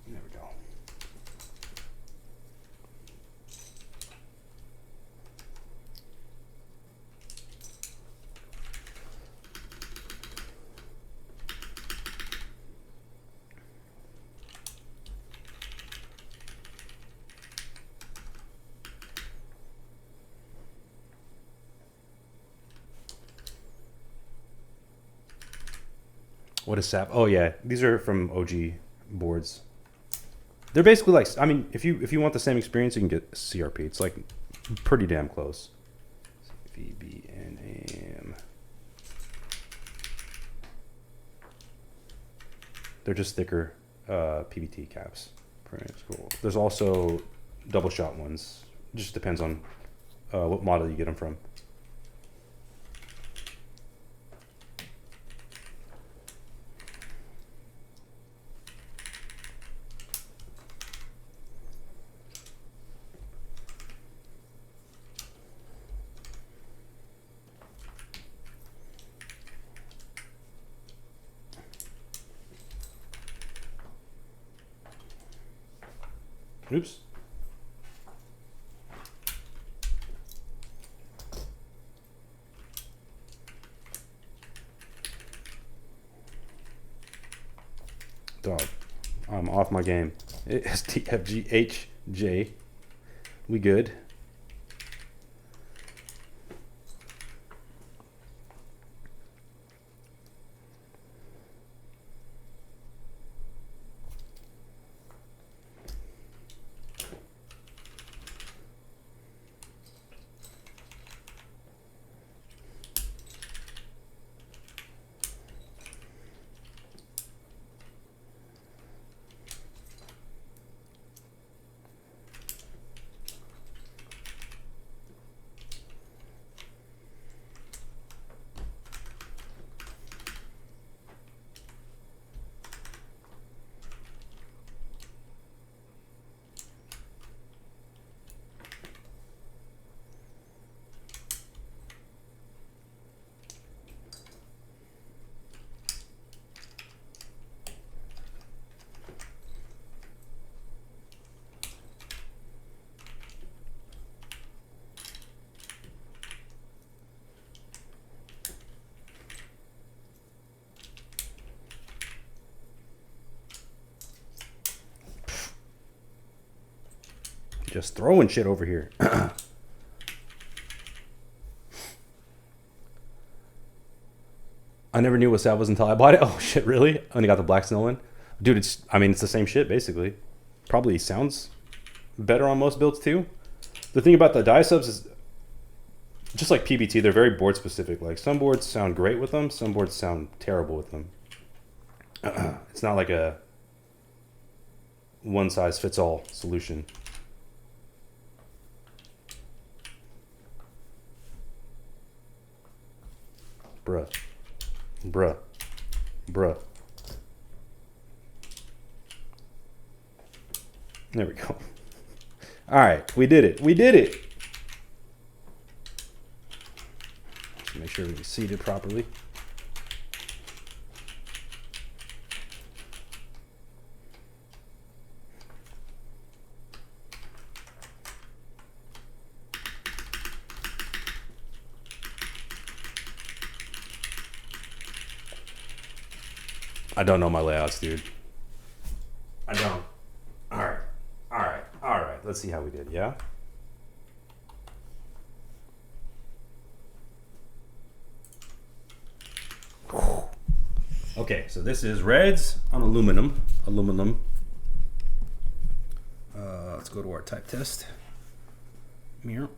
There we go. What is SAP? Oh yeah, these are from OG boards. They're basically like, I mean, if you want the same experience, you can get CRP. It's like pretty damn close. VBNAM. They're just thicker PBT caps. Pretty cool. There's also double shot ones. Just depends on what model you get them from. Oops. Dog, I'm off my game. It's TFGHJ. We good? Just throwing shit over here. I never knew what SAP was until I bought it. Oh shit, really? I only got the Black Snow one. Dude, I mean, it's the same shit basically. Probably sounds better on most builds too. The thing about the die subs is, just like PBT, they're very board specific. Like some boards sound great with them, some boards sound terrible with them. It's not like a one size fits all solution. Bruh. Bruh. There we go. All right, we did it. We did it. Let's make sure we're seated properly. I don't know my layouts, dude. I don't. All right. All right. All right. Let's see how we did, yeah? Okay, so this is reds on aluminum. Let's go to our type test. Mirror.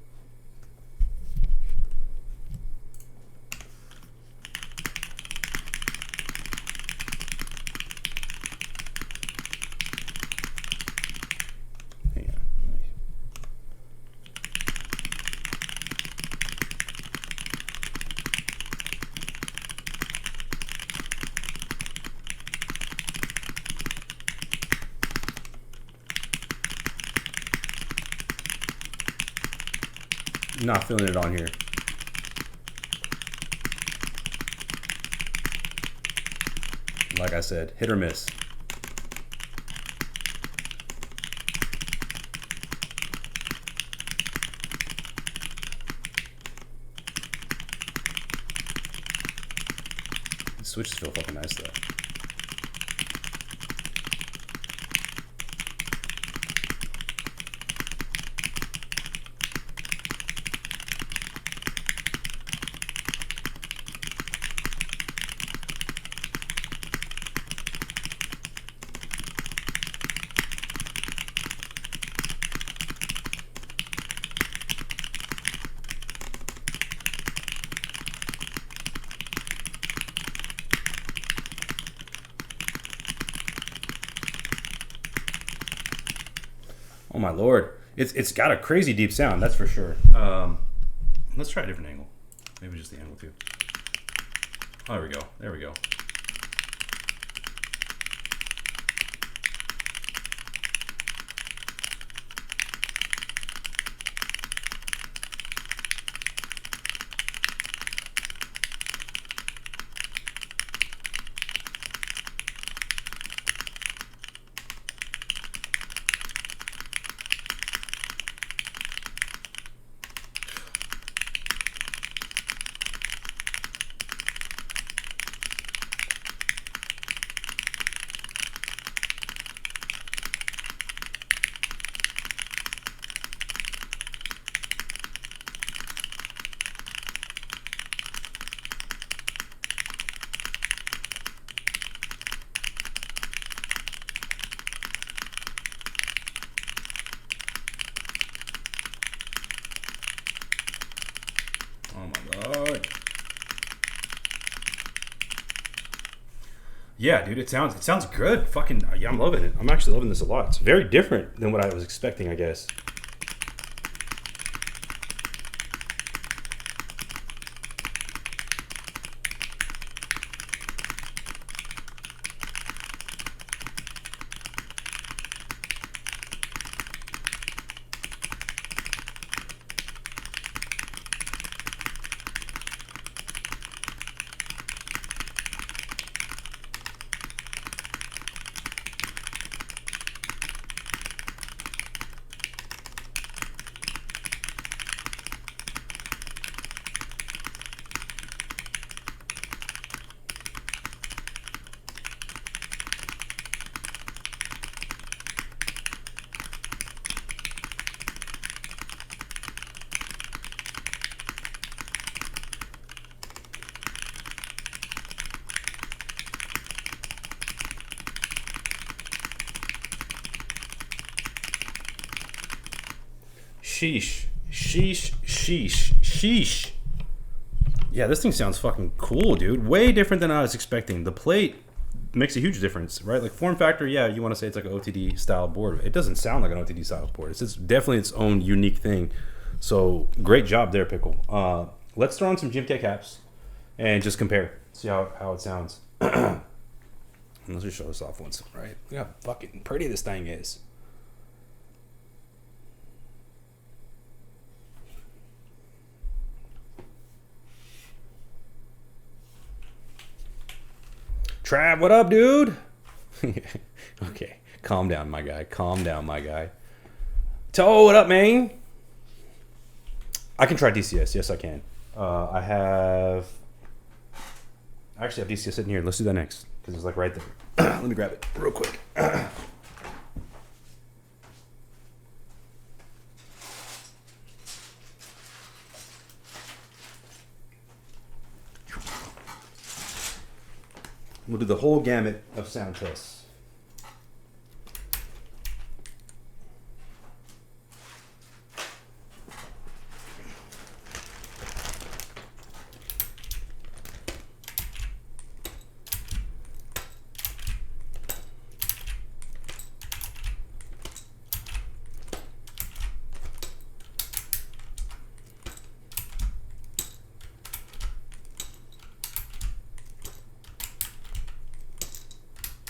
Not feeling it on here. Like I said, hit or miss. The switches feel fucking nice though. Oh my lord, it's got a crazy deep sound, that's for sure. Let's try a different angle. Maybe just the angle too. Oh, there we go. There we go. Yeah, dude, it sounds good. Fucking yeah, I'm loving it. I'm actually loving this a lot. It's very different than what I was expecting, I guess. Sheesh. Sheesh. Sheesh. Sheesh. Yeah, this thing sounds fucking cool, dude. Way different than I was expecting. The plate makes a huge difference, right? Like form factor, yeah, you want to say it's like an OTD style board. It doesn't sound like an OTD style board. It's definitely its own unique thing. So great job there, Pickle. Let's throw on some GMK caps and just compare. See how it sounds. Let's just show this off once, right? Look how fucking pretty this thing is. Trav, what up, dude? Okay, calm down, my guy. Calm down, my guy. Toe, what up, man? I can try DCS. Yes, I can. I actually have DCS sitting here. Let's do that next because it's like right there. Let me grab it real quick. We'll do the whole gamut of sound tests.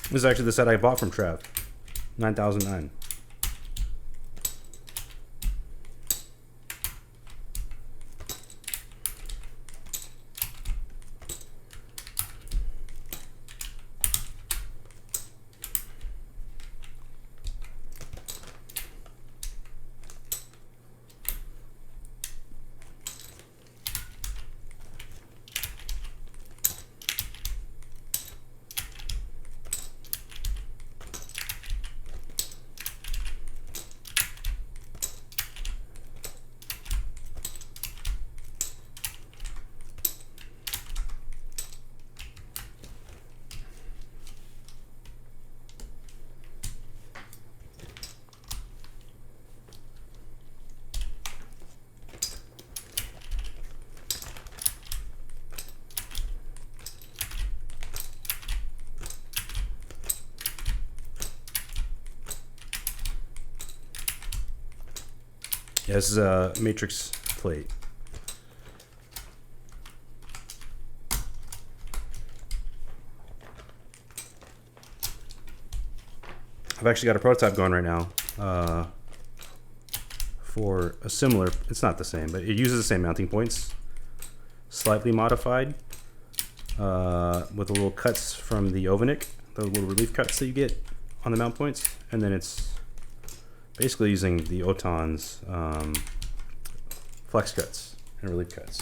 This is actually the set I bought from Trav. 9009. Yeah, this is a matrix plate. I've actually got a prototype going right now for a similar, it's not the same, but it uses the same mounting points, slightly modified with the little cuts from the Ovenic, the little relief cuts that you get on the mount points, and then it's basically using the Oton's flex cuts and relief cuts.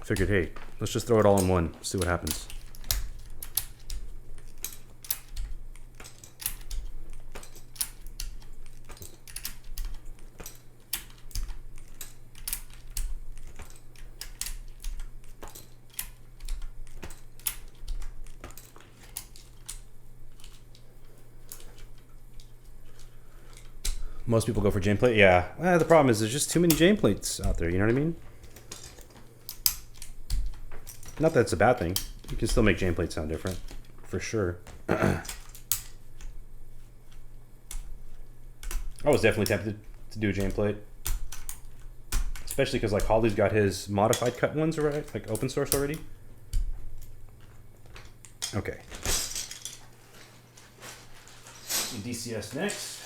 Figured, hey, let's just throw it all in one, see what happens. Most people go for Jane plate. Yeah. The problem is there's just too many Jane plates out there. You know what I mean? Not that it's a bad thing. You can still make Jane plates sound different, for sure. I was definitely tempted to do a Jane plate, especially because like Holly's got his modified cut ones, right? Like open source already. Okay. DCS next.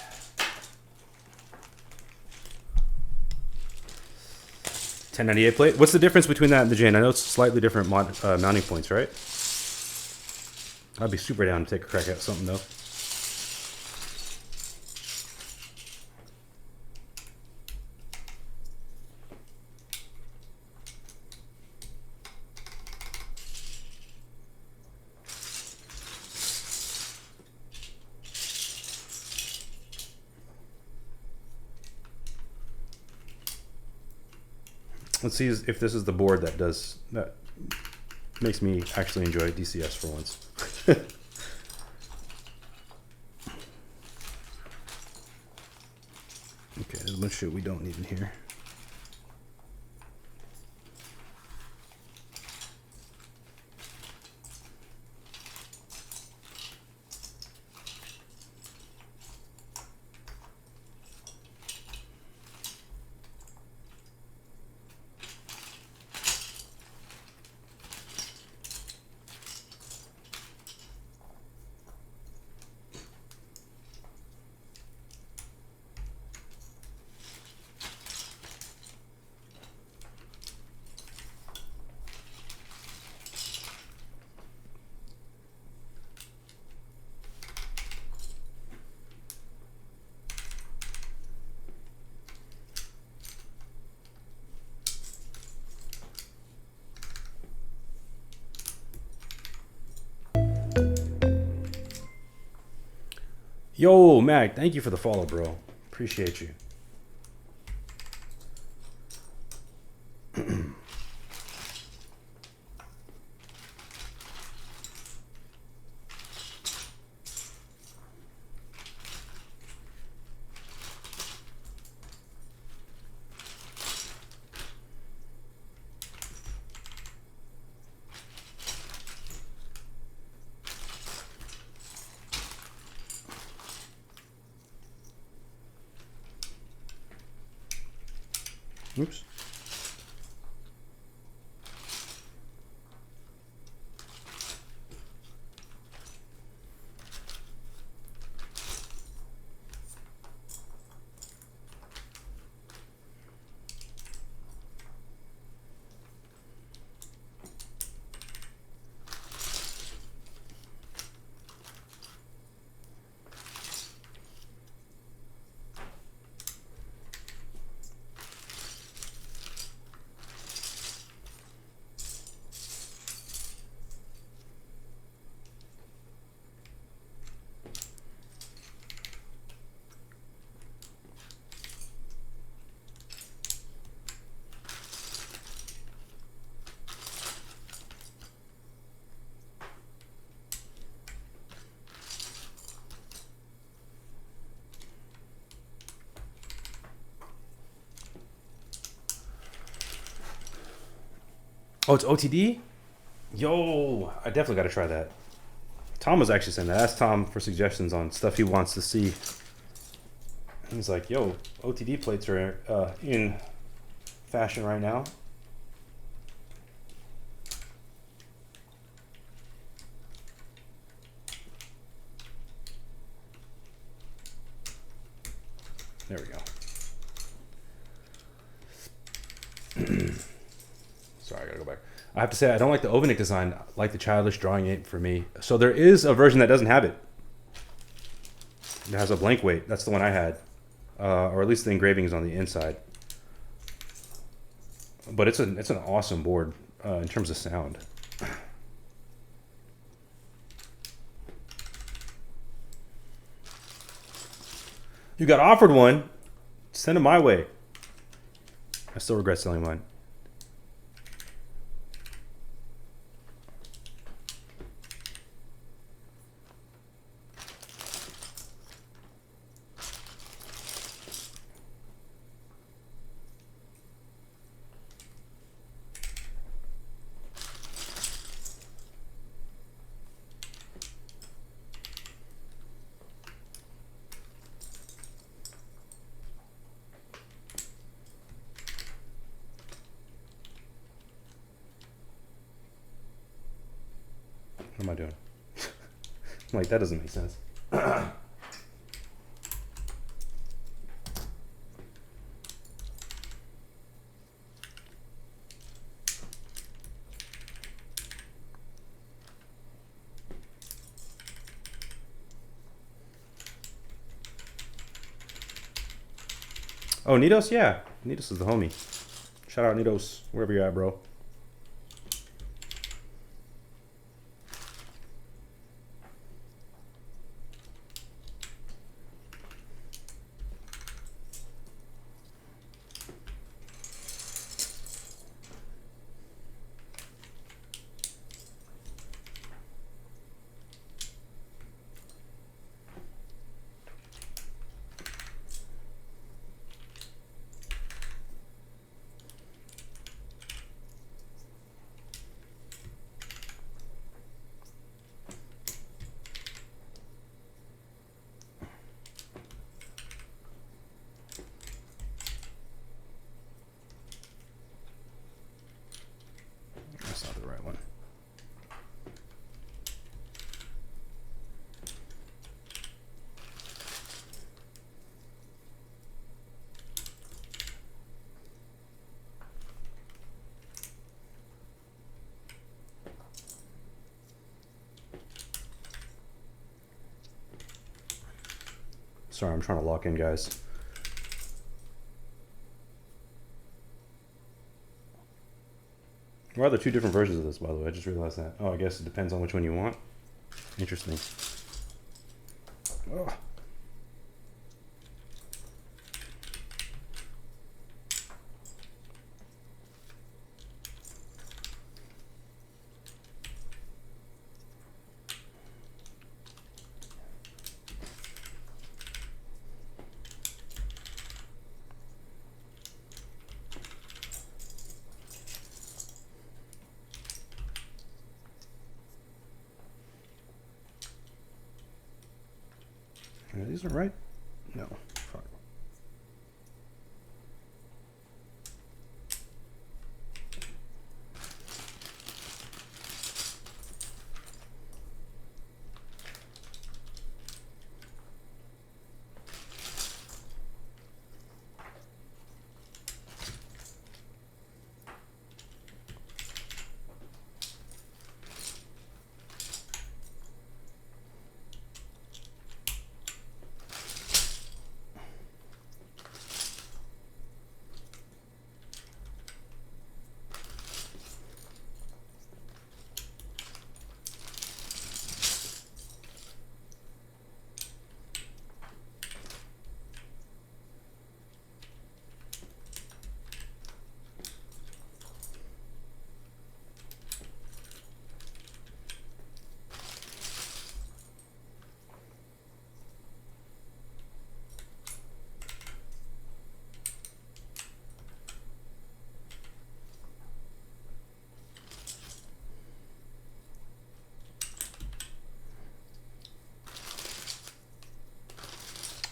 1098 plate. What's the difference between that and the Jane? I know it's slightly different mounting points, right? I'd be super down to take a crack at something though. Let's see if this is the board that makes me actually enjoy DCS for once. Okay, there's a bunch of shit we don't need in here. Yo, Mac, thank you for the follow, bro. Appreciate you. Oops. Oh, it's OTD? Yo, I definitely got to try that. Tom was actually saying that. Ask Tom for suggestions on stuff he wants to see. He's like, yo, OTD plates are in fashion right now. There we go. Sorry, I gotta go back. I have to say, I don't like the Ovenic design. I like the childish drawing ape for me. So there is a version that doesn't have it. It has a blank weight. That's the one I had. Or at least the engraving is on the inside. But it's an awesome board in terms of sound. You got offered one. Send it my way. I still regret selling mine. What am I doing? I'm like, that doesn't make sense. Oh, Nidos? Yeah. Nidos is the homie. Shout out Nidos, wherever you're at, bro. That's not the right one. Sorry, I'm trying to lock in, guys. Why are there two different versions of this, by the way? I just realized that. Oh, I guess it depends on which one you want. Interesting. Oh. These are right? No. Fuck.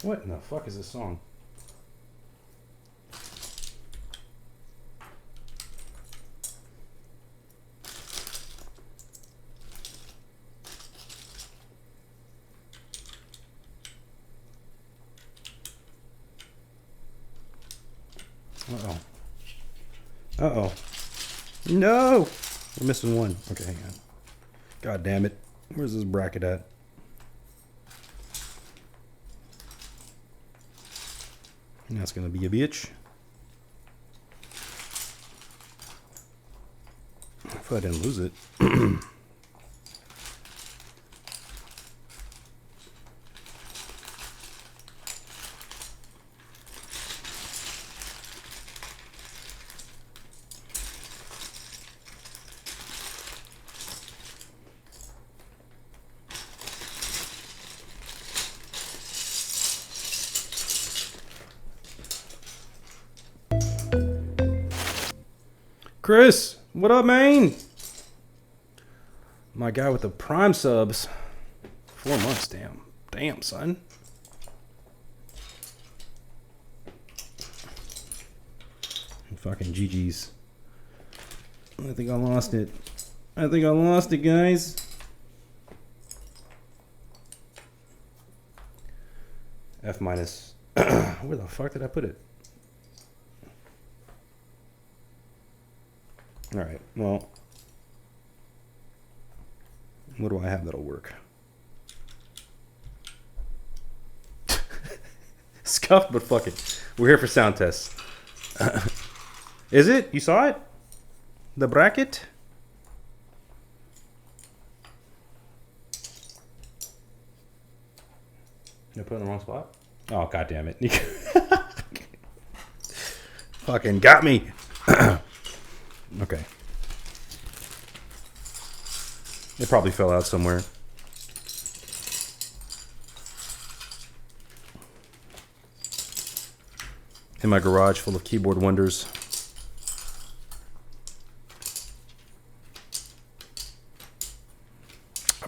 What in the fuck is this song? Uh-oh. Uh-oh. No! We're missing one. Okay, hang on. God damn it. Where's this bracket at? That's gonna be a bitch. If I didn't lose it. Chris, what up, man? My guy with the Prime subs. 4 months, damn. Damn, son. Fucking GG's. I think I lost it. I think I lost it, guys. F minus. Where the fuck did I put it? All right, well, what do I have that'll work? Scuffed, but fuck it. We're here for sound tests. Is it? You saw it? The bracket? You put it in the wrong spot? Oh, god damn it. Fucking got me. Okay. It probably fell out somewhere. In my garage full of keyboard wonders.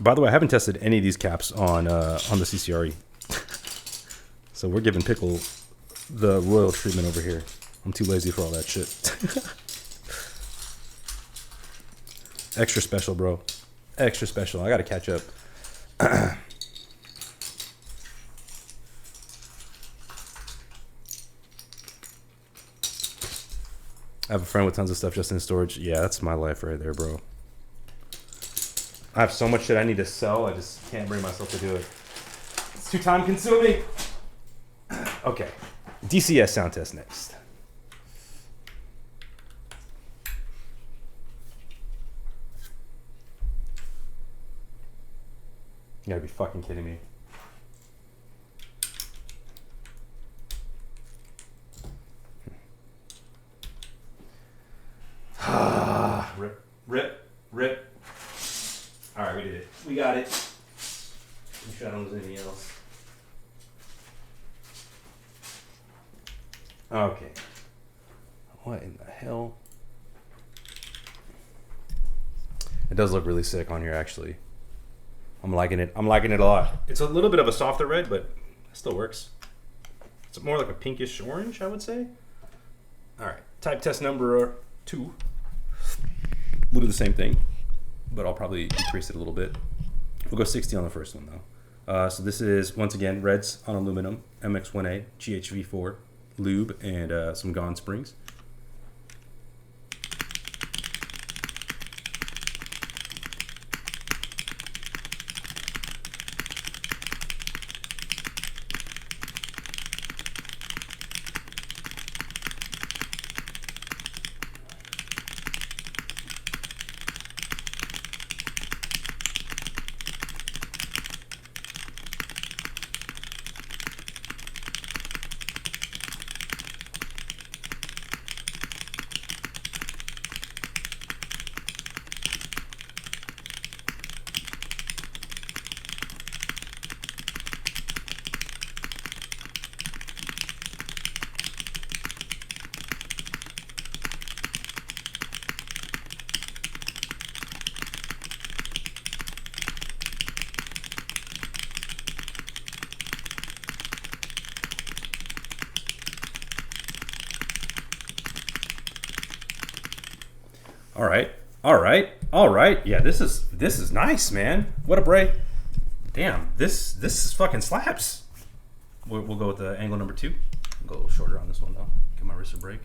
By the way, I haven't tested any of these caps on the CCRE. So we're giving Pickle the royal treatment over here. I'm too lazy for all that shit. Extra special, bro. Extra special. I gotta catch up. I have a friend with tons of stuff just in storage. Yeah, that's my life right there, bro. I have so much shit I need to sell. I just can't bring myself to do it. It's too time consuming. Okay. DCS sound test next. You gotta be fucking kidding me. Rip. All right, we did it. We got it. Make sure I don't lose anything else. Okay. What in the hell? It does look really sick on here, actually. I'm liking it. I'm liking it a lot. It's a little bit of a softer red, but Still works. It's more like a pinkish orange, I would say. All right, type test number 2. We'll do the same thing, but I'll probably decrease it a little bit. We'll go 60 on the first one though. So this is, once again, reds on aluminum, MX1A, GHV4, lube, and some Gone springs. All right. Yeah, this is nice, man. What a break. Damn, this is fucking slaps. We'll go with the angle number 2. I'll go a little shorter on this one though. Give my wrist a break.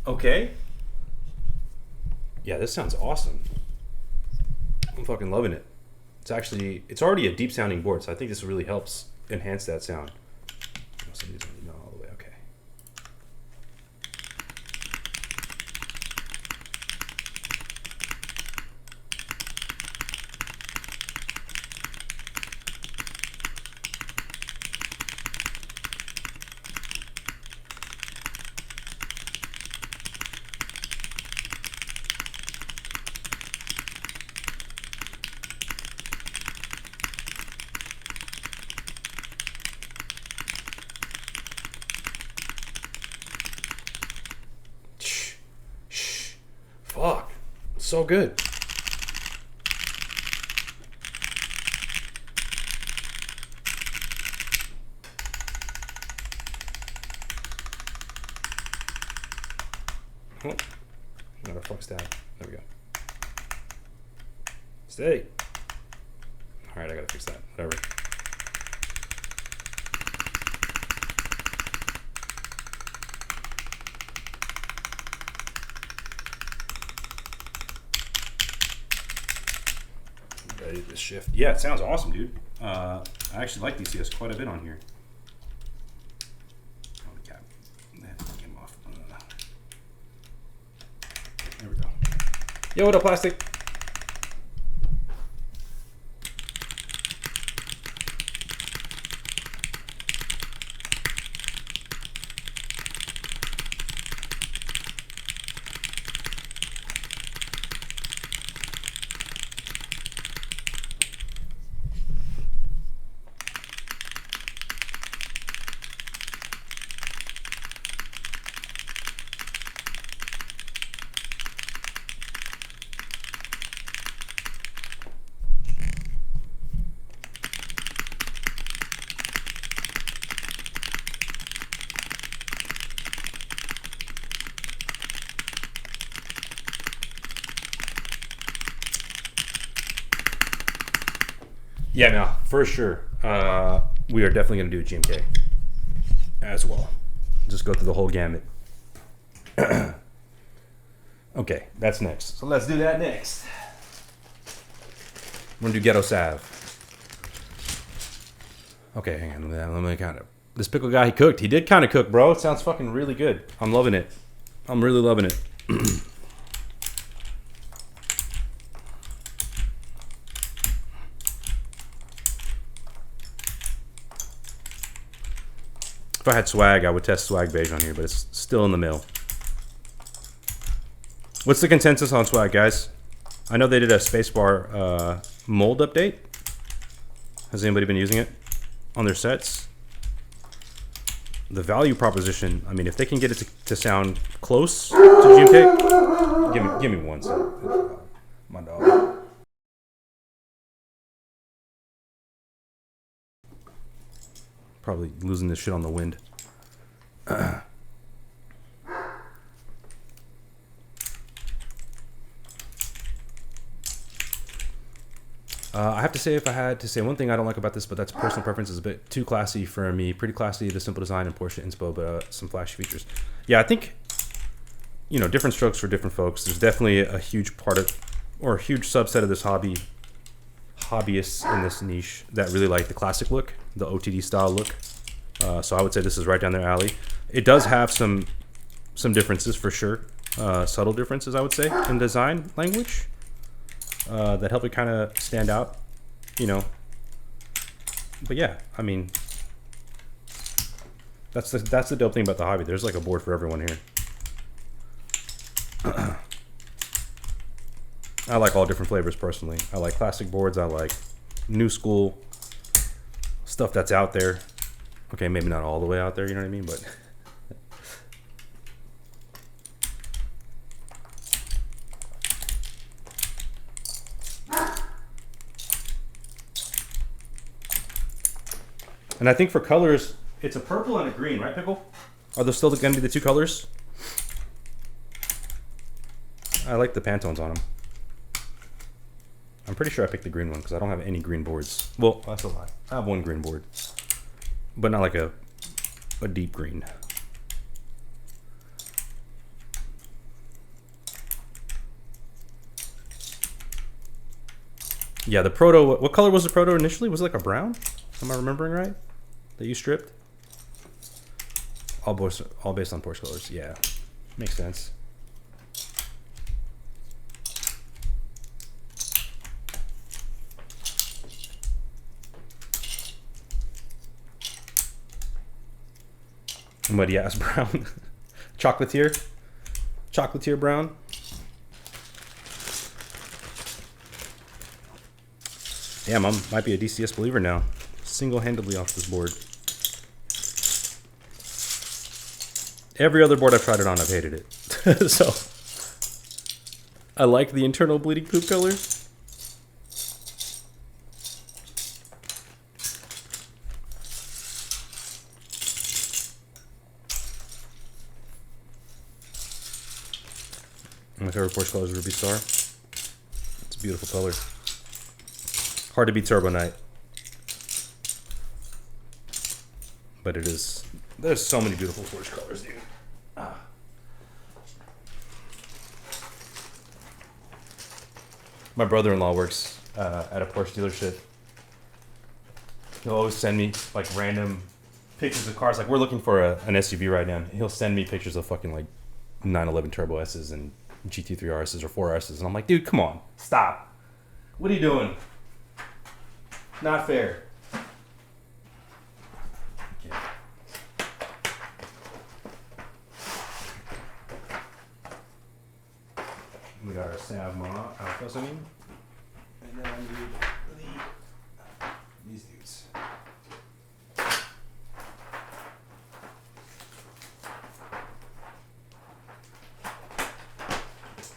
Okay. Yeah, this sounds awesome. I'm fucking loving it. It's already a deep sounding board, so I think this really helps enhance that sound. Some of these aren't all the way okay. Fuck. So good. Oh, another fuck stab. There we go. Stay. Alright, I gotta fix that. Whatever. Ready to shift. Yeah, it sounds awesome, dude. I actually like DCS quite a bit on here. Oh, the cap. That came off. There we go. Yo, what up, plastic? Yeah, no, for sure. We are definitely going to do a GMK as well. Just go through the whole gamut. Okay, that's next. So let's do that next. We're going to do Ghetto Sav. Okay, hang on. Let me kind of... This pickle guy, he cooked. He did kind of cook, bro. It sounds fucking really good. I'm loving it. I'm really loving it. If I had swag, I would test swag beige on here, but it's still in the mail. What's the consensus on swag, guys? I know they did a spacebar mold update. Has anybody been using it on their sets? The value proposition, I mean, if they can get it to sound close to GMK, give me one second. My dog. Probably losing this shit on the wind. I have to say, if I had to say one thing I don't like about this, but that's personal preference, is a bit too classy for me. Pretty classy, the simple design and Porsche inspo, but some flashy features. Yeah, I think, you know, different strokes for different folks. There's definitely a huge part of, or a huge subset of this hobbyists in this niche that really like the classic look, the OTD style look. So I would say this is right down their alley. It does have some differences for sure, subtle differences, I would say, in design language. That help it kind of stand out, you know. But yeah, I mean, that's the dope thing about the hobby. There's like a board for everyone here. I like all different flavors personally. I like classic boards. I like new school stuff that's out there. Okay, maybe not all the way out there, you know what I mean? But and I think for colors, it's a purple and a green, right, Pickle? Are those still going to be the two colors? I like the Pantones on them. I'm pretty sure I picked the green one because I don't have any green boards. Well, that's a lie. I have one green board, but not like a deep green. Yeah, the Proto, what color was the Proto initially? Was it like a brown? Am I remembering right? That you stripped? All based on Porsche colors. Yeah, makes sense. Muddy ass brown. Chocolatier brown. Damn, I might be a DCS believer now. Single-handedly off this board. Every other board I've tried it on, I've hated it. So, I like the internal bleeding poop color. My favorite Porsche color is Ruby Star. It's a beautiful color. Hard to beat Turbo Night. But it is. There's so many beautiful Porsche colors, dude. My brother-in-law works at a Porsche dealership. He'll always send me like random pictures of cars. Like we're looking for an SUV right now. He'll send me pictures of fucking like 911 Turbo S's and GT3 RS's or 4S's, and I'm like, dude, come on, stop. What are you doing? Not fair. Okay. We got our Savma Alphas, I mean. And then I need these dudes.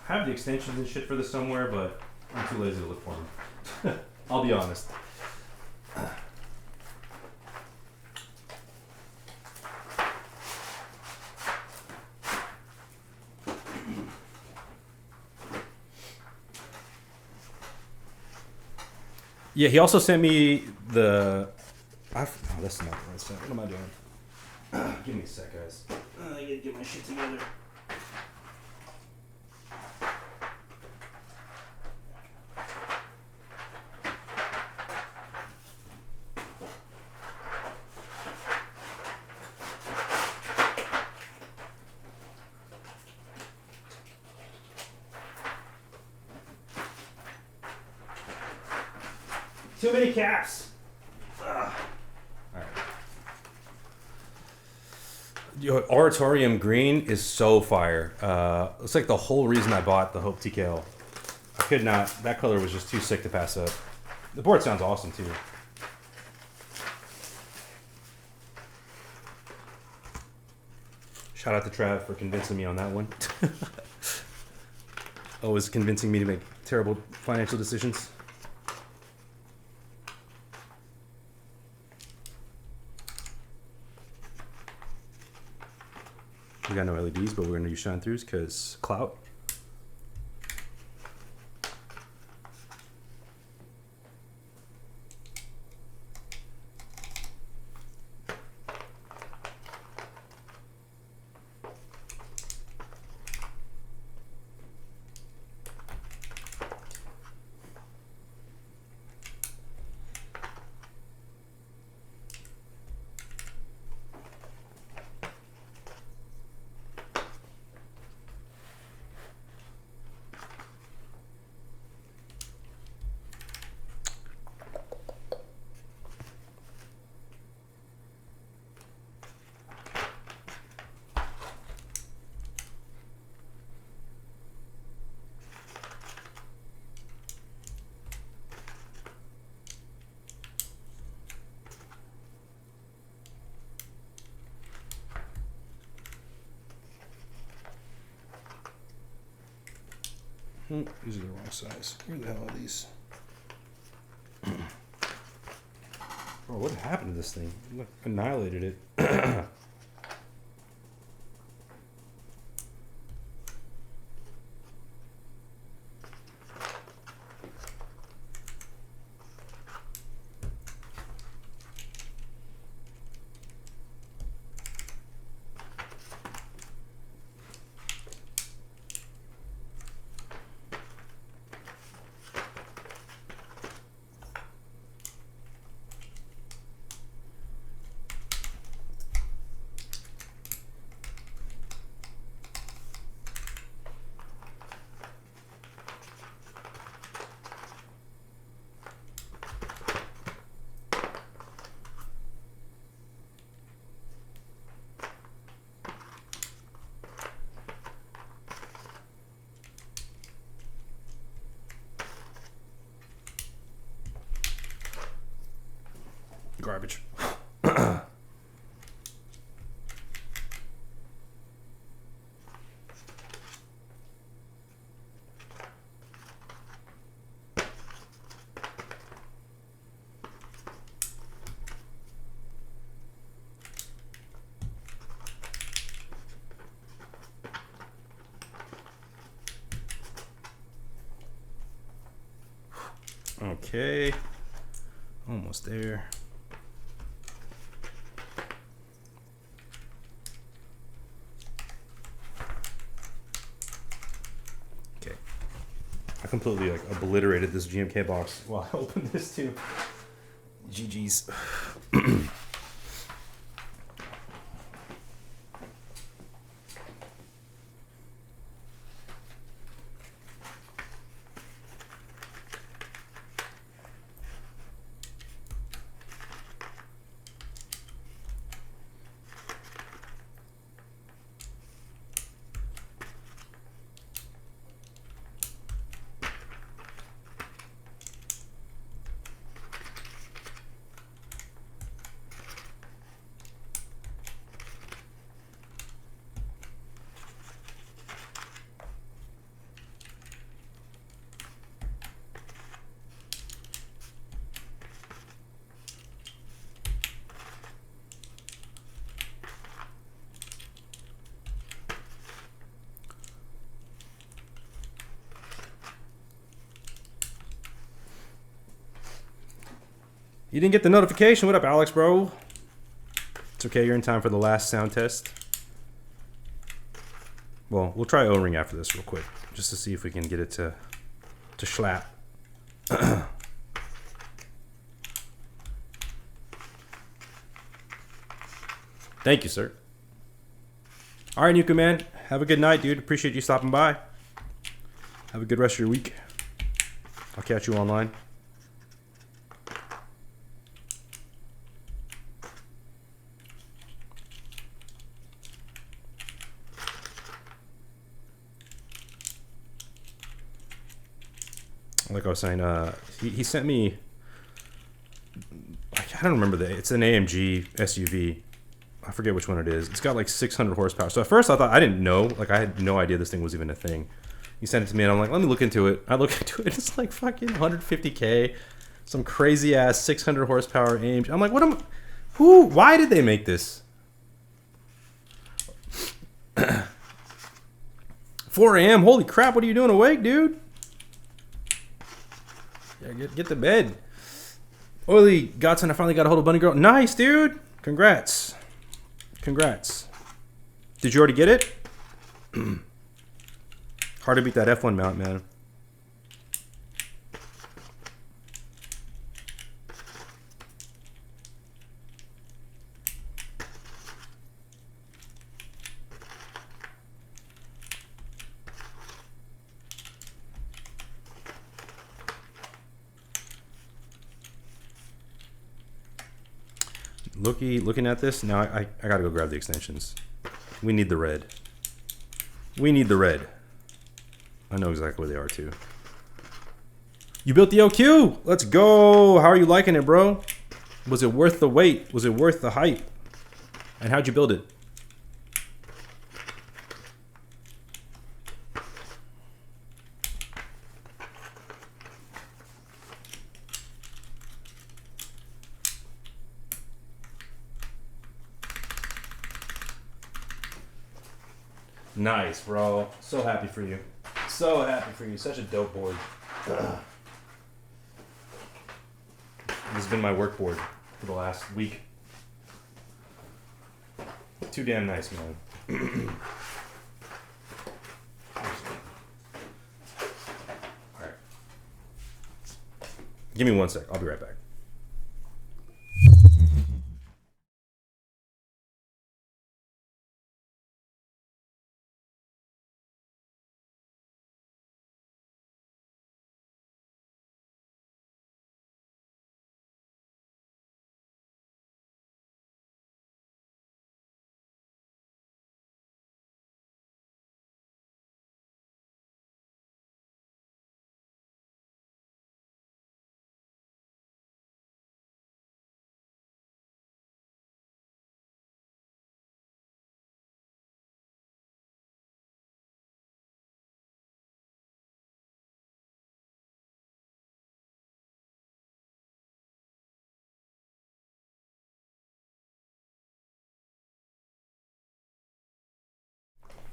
I have the extensions and shit for this somewhere, but I'm too lazy to look for them. I'll be honest. Yeah, he also sent me the. Oh, that's not the right set. What am I doing? Give me a sec, guys. I gotta get my shit together. Too many caps. All right. Yo, Oratorium Green is so fire. It's like the whole reason I bought the Hope TKL. I could not. That color was just too sick to pass up. The board sounds awesome too. Shout out to Trav for convincing me on that one. Always convincing me to make terrible financial decisions. We got no LEDs, but we're gonna use shine throughs because clout. These are the wrong size. Where the hell are these? Bro, what happened to this thing? Look, annihilated it. Garbage. Okay, almost there. Okay, I completely like obliterated this GMK box while I opened this too. GG's. You didn't get the notification. What up, Alex, bro? It's okay. You're in time for the last sound test. Well, we'll try O-ring after this real quick, just to see if we can get it to schlap. Thank you, sir. All right, Nuka man. Have a good night, dude. Appreciate you stopping by. Have a good rest of your week. I'll catch you online. like I was saying, he sent me. I don't remember it's an AMG SUV. I forget which one it is. It's got like 600 horsepower. So at first I thought, I didn't know. Like I had no idea this thing was even a thing. He sent it to me and I'm like, let me look into it. I look into it. It's like fucking 150K. Some crazy ass 600 horsepower AMG. I'm like, why did they make this? 4 a.m. Holy crap. What are you doing awake, dude? Yeah, get to bed. Oily GODSSON, I finally got a hold of Bunny Girl. Nice, dude. Congrats. Congrats. Did you already get it? Hard to beat that F1 mount, man. Looking at this, now I gotta go grab the extensions. We need the red. We need the red. I know exactly where they are too. You built the OQ! Let's go! How are you liking it, bro? Was it worth the wait? Was it worth the hype? And how'd you build it? Nice, bro. So happy for you. So happy for you. Such a dope board. This has been my work board for the last week. Too damn nice, man. Alright. Give me 1 sec. I'll be right back.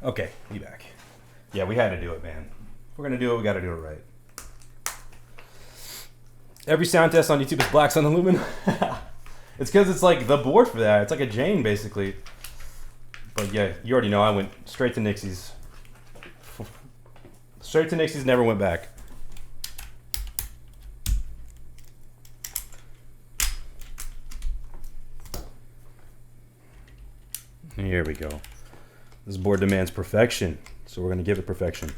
Okay, be back. Yeah, we had to do it, man. We're gonna do it, we gotta do it right. Every sound test on YouTube is Black Sun Lumen. It's because it's like the board for that. It's like a Jane, basically. But yeah, you already know I went straight to Nixie's. Straight to Nixie's, never went back. Here we go. This board demands perfection, so we're going to give it perfection.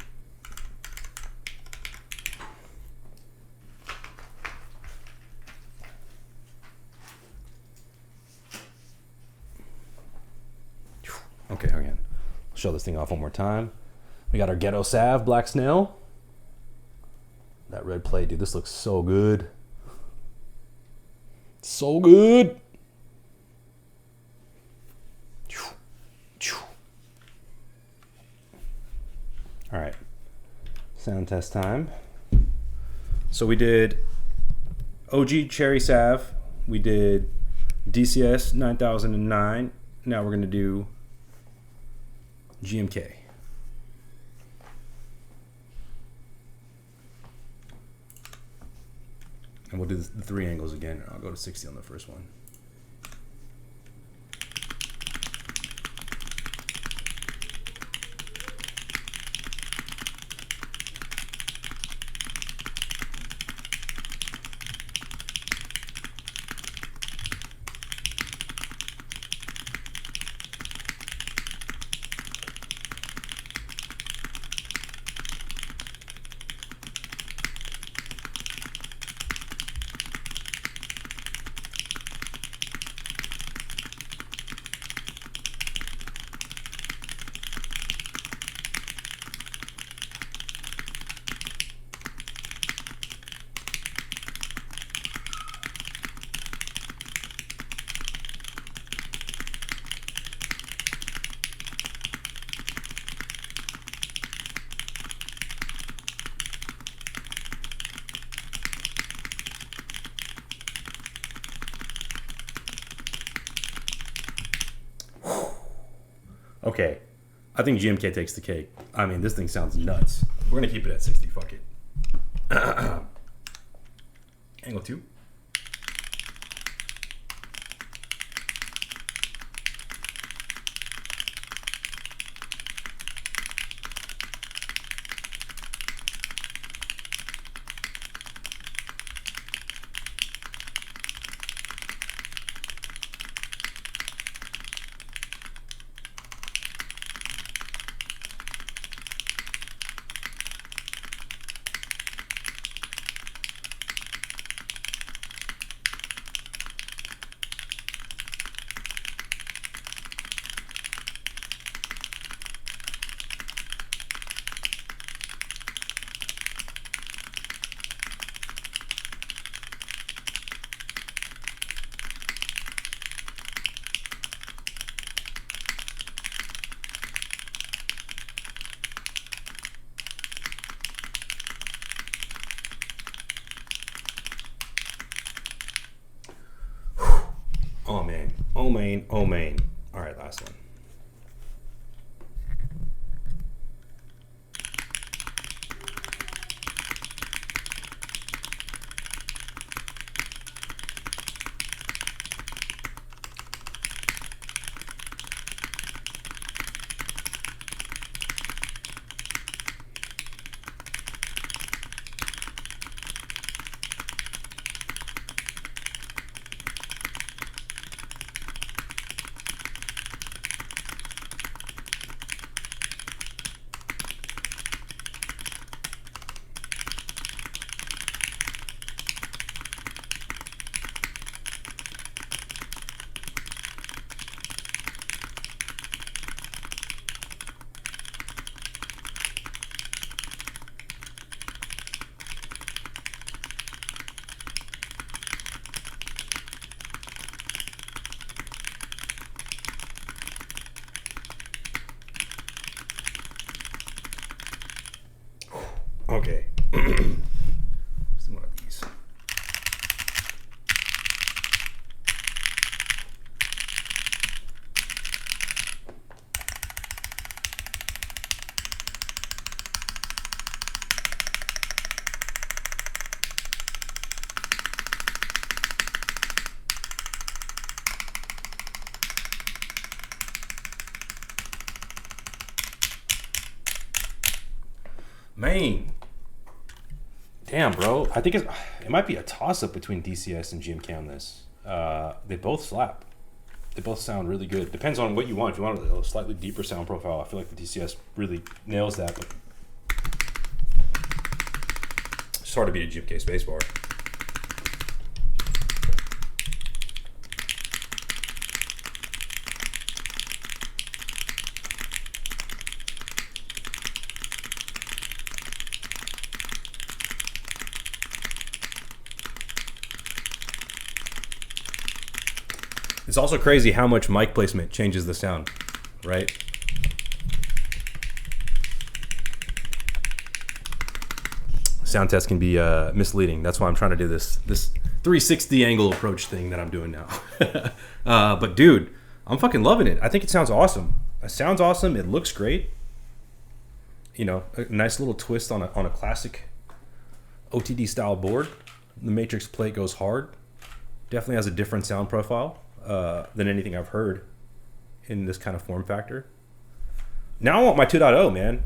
Okay, again. I'll show this thing off one more time. We got our Ghetto Salve, Black Snail. That red plate, dude, this looks so good. So good. All right, sound test time. So we did OG Cherry Salve, we did DCS 9009. Now we're gonna do GMK. And we'll do the 3 angles again. I'll go to 60 on the first one. Okay. I think GMK takes the cake. I mean, this thing sounds nuts. We're going to keep it at 60. Fuck it. Angle 2. Oh man, oh man, oh man. All right, last one. Okay. Let's do one of these. Man. Damn, bro. I think it might be a toss-up between DCS and GMK on this. They both slap. They both sound really good. Depends on what you want. If you want a slightly deeper sound profile, I feel like the DCS really nails that. But it's hard to beat a GMK spacebar. It's also crazy how much mic placement changes the sound, right? Sound test can be misleading. That's why I'm trying to do this 360 angle approach thing that I'm doing now. But dude, I'm fucking loving it. I think it sounds awesome. It sounds awesome. It looks great. You know, a nice little twist on a classic OTD style board. The matrix plate goes hard. Definitely has a different sound profile than anything I've heard in this kind of form factor. Now I want my 2.0, man.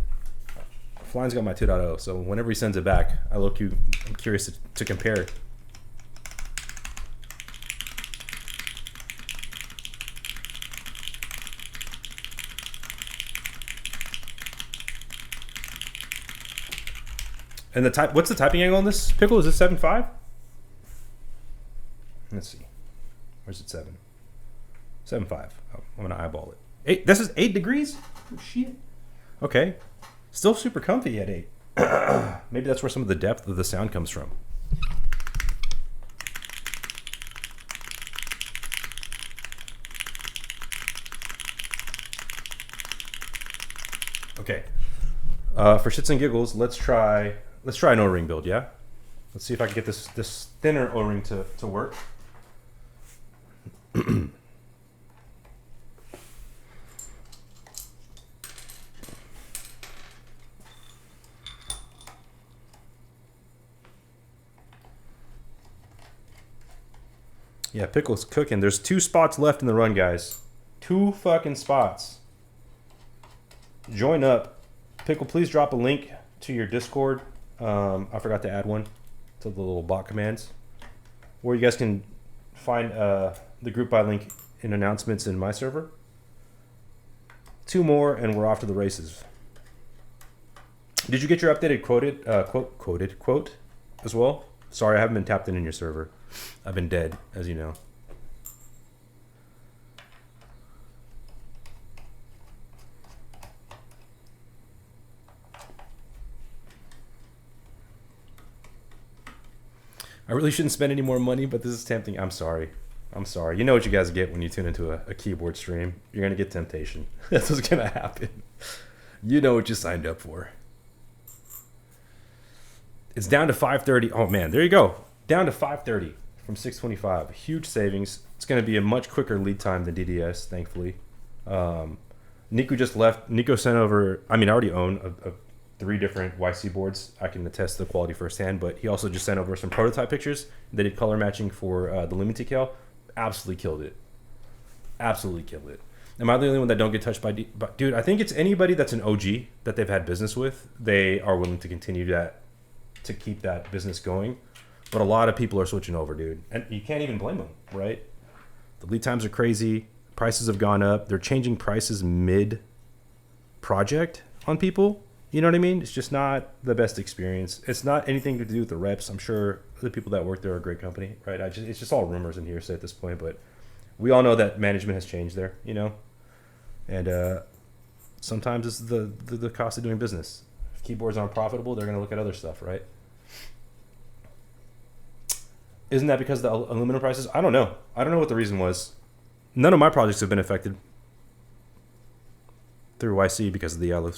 Flynn's got my 2.0, so whenever he sends it back, I'm curious to compare. And what's the typing angle on this Pickle? Is it 7.5? Let's see. Where's it 7? 7.5. Oh, I'm gonna eyeball it. This is 8 degrees? Oh, shit. Okay. Still super comfy at 8. Maybe that's where some of the depth of the sound comes from. Okay. For shits and giggles, let's try an O-ring build, yeah? Let's see if I can get this thinner O-ring to work. Yeah, Pickle's cooking. There's 2 spots left in the run, guys. 2 fucking spots. Join up. Pickle, please drop a link to your Discord. I forgot to add one to the little bot commands, where you guys can find the group buy link in announcements in my server. 2 more, and we're off to the races. Did you get your updated quote as well? Sorry, I haven't been tapped in your server. I've been dead, as you know. I really shouldn't spend any more money, but this is tempting. I'm sorry. I'm sorry. You know what you guys get when you tune into a keyboard stream. You're going to get temptation. That's what's going to happen. You know what you signed up for. It's down to 530. Oh, man. There you go. Down to 530 from 625. Huge savings. It's going to be a much quicker lead time than DDS, thankfully. Nico just left. Nico sent over, I already own 3 different YC boards. I can attest to the quality firsthand, but he also just sent over some prototype pictures. They did color matching for the Lumen TKL. Absolutely killed it. Absolutely killed it. Am I the only one that don't get touched by dude, I think it's anybody that's an OG that they've had business with. They are willing to continue that, to keep that business going. But a lot of people are switching over, dude. And you can't even blame them, right? The lead times are crazy. Prices have gone up. They're changing prices mid-project on people. You know what I mean? It's just not the best experience. It's not anything to do with the reps. I'm sure the people that work there are a great company, right? It's just all rumors and hearsay at this point, but we all know that management has changed there, you know? And sometimes it's the cost of doing business. If keyboards aren't profitable, they're going to look at other stuff, right? Isn't that because of the aluminum prices? I don't know. I don't know what the reason was. None of my projects have been affected through YC because of the yellow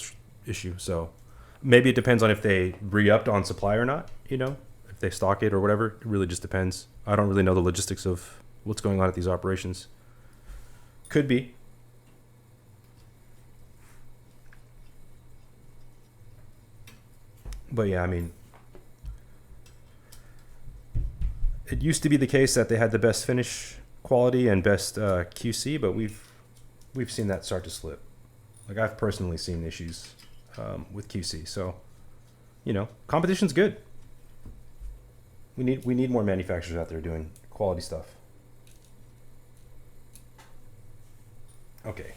issue. So maybe it depends on if they re-upped on supply or not, you know, if they stock it or whatever. It really just depends. I don't really know the logistics of what's going on at these operations. Could be. But yeah, it used to be the case that they had the best finish quality and best QC, but we've seen that start to slip. Like, I've personally seen issues with QC. So, you know, competition's good. We need more manufacturers out there doing quality stuff. Okay,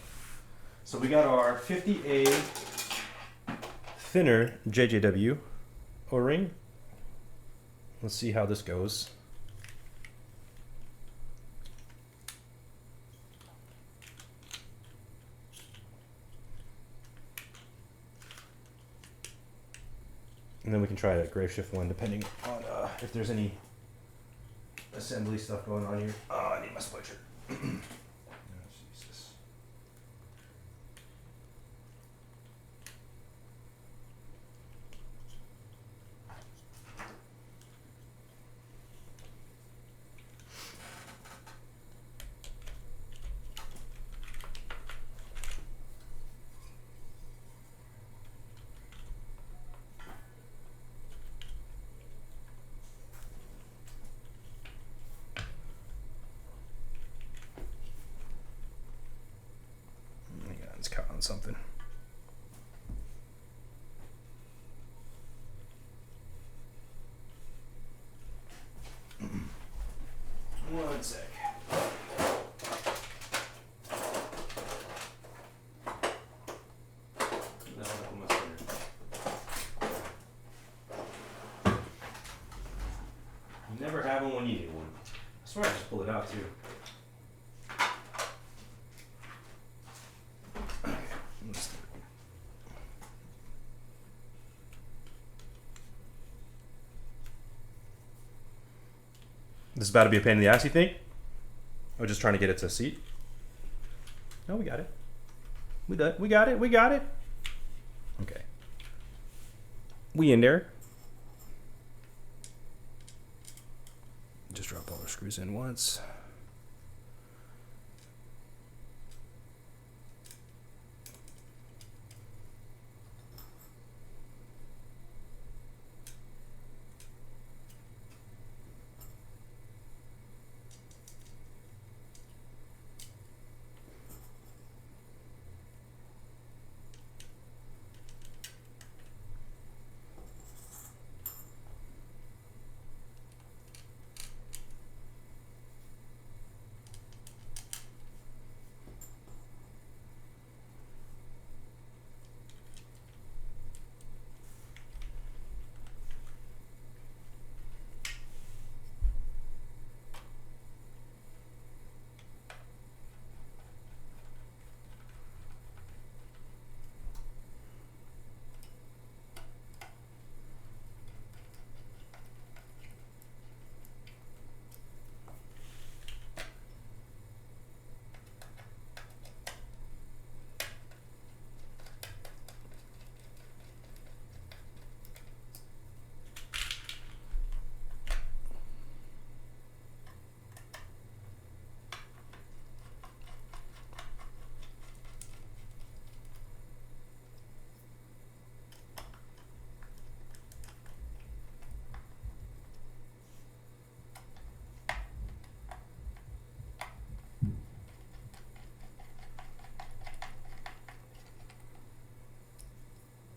so we got our 50A thinner JJW O-ring. Let's see how this goes. And then we can try a grave shift one, depending on if there's any assembly stuff going on here. Oh, I need my splitter. Jesus. It's caught on something. One sec. You never have one when you need one. I swear I just pulled it out too. This is about to be a pain in the ass, you think? Or just trying to get it to a seat? No, we got it. We got it. We got it. Okay. We in there. Just drop all our screws in once.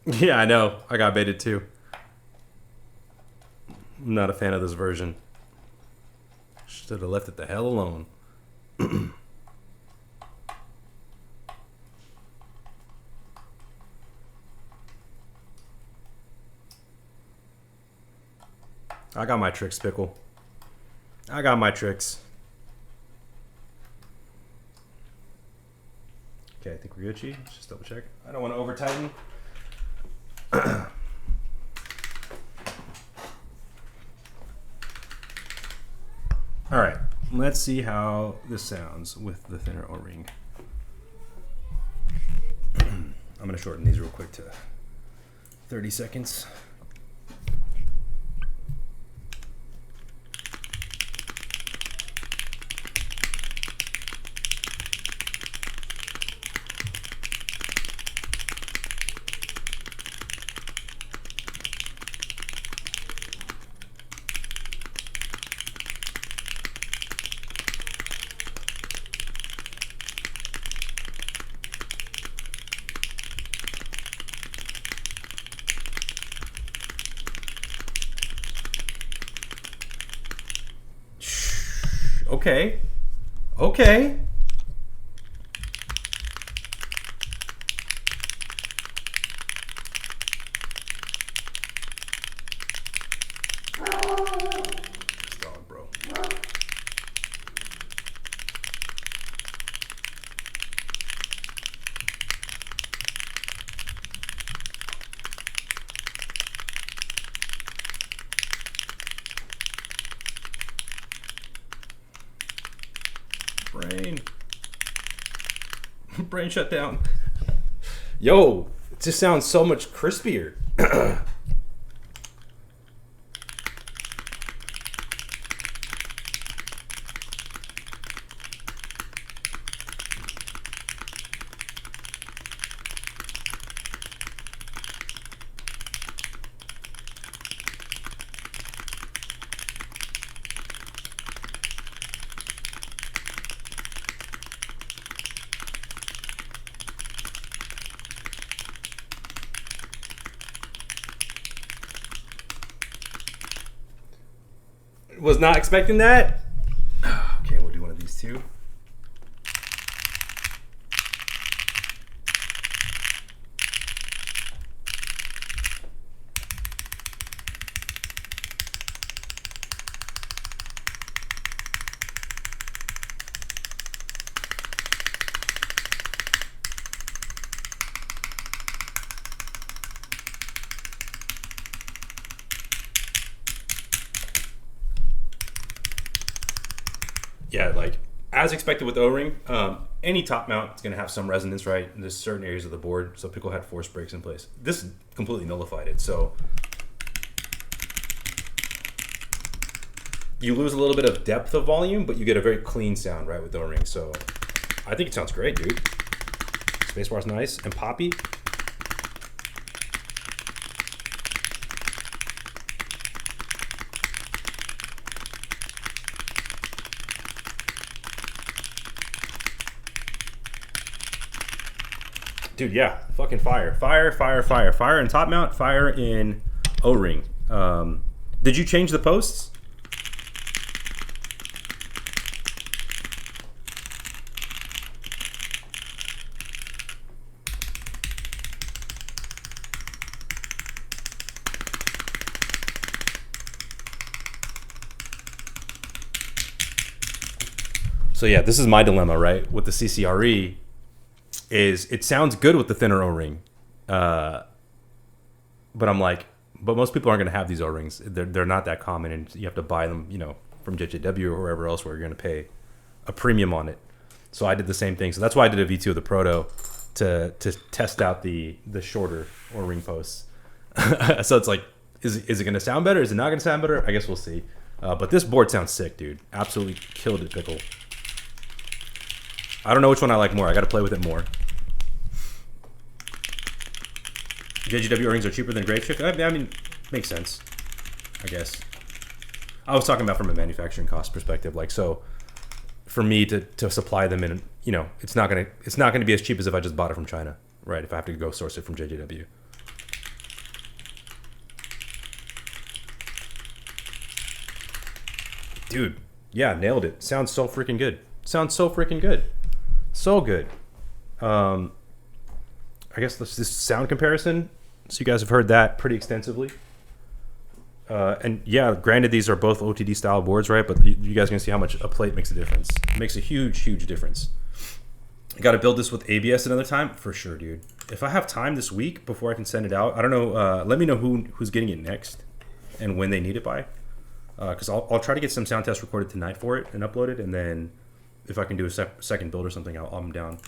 Yeah, I know. I got baited too. I'm not a fan of this version. Should have left it the hell alone. I got my tricks, Pickle. I got my tricks. Okay, I think we're Gucci. Let's just double check. I don't want to over tighten. All right, let's see how this sounds with the thinner O-ring. I'm gonna shorten these real quick to 30 seconds. Okay. Okay. This dog, bro. Brain shut down. Yo, it just sounds so much crispier. Was not expecting that. Okay, we'll do one of these two. Yeah, like as expected with O-ring, any top mount is going to have some resonance, right? There's certain areas of the board. So Pickle had force breaks in place. This completely nullified it. So you lose a little bit of depth of volume, but you get a very clean sound, right, with O-ring. So I think it sounds great, dude. Spacebar's nice and poppy. Dude, yeah, fucking fire. Fire in top mount, fire in O-ring. Did you change the posts? So yeah, this is my dilemma, right? With the CCRE, is it sounds good with the thinner O-ring, but I'm like, but most people aren't going to have these O-rings. They're not that common, and you have to buy them, you know, from JJW or wherever else where you're going to pay a premium on it. So I did the same thing. So that's why I did a V2 of the Proto to test out the shorter O-ring posts. So it's like, is it going to sound better? Is it not going to sound better? I guess we'll see. But this board sounds sick, dude. Absolutely killed it, Pickle. I don't know which one I like more. I got to play with it more. JGW O-rings are cheaper than Grape Shift. I mean, makes sense, I guess. I was talking about from a manufacturing cost perspective. Like, so for me to supply them in, you know, it's not gonna be as cheap as if I just bought it from China, right? If I have to go source it from JGW. Dude, yeah, nailed it. Sounds so freaking good. Sounds so freaking good. So good. I guess this sound comparison. So you guys have heard that pretty extensively. And yeah, granted, these are both OTD style boards, right? But you guys are gonna see how much a plate makes a difference. It makes a huge, huge difference. I got to build this with ABS another time for sure, dude. If I have time this week before I can send it out, I don't know. Let me know who's getting it next and when they need it by. Because I'll try to get some sound tests recorded tonight for it and upload it, and then if I can do a second build or something, I'm down.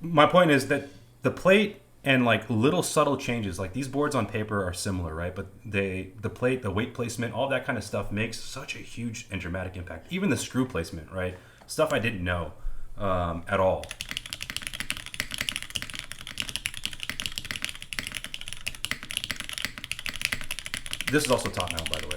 My point is that the plate and like little subtle changes, like these boards on paper are similar, right? But the plate, the weight placement, all that kind of stuff makes such a huge and dramatic impact. Even the screw placement, right? Stuff I didn't know at all. This is also top mount, by the way.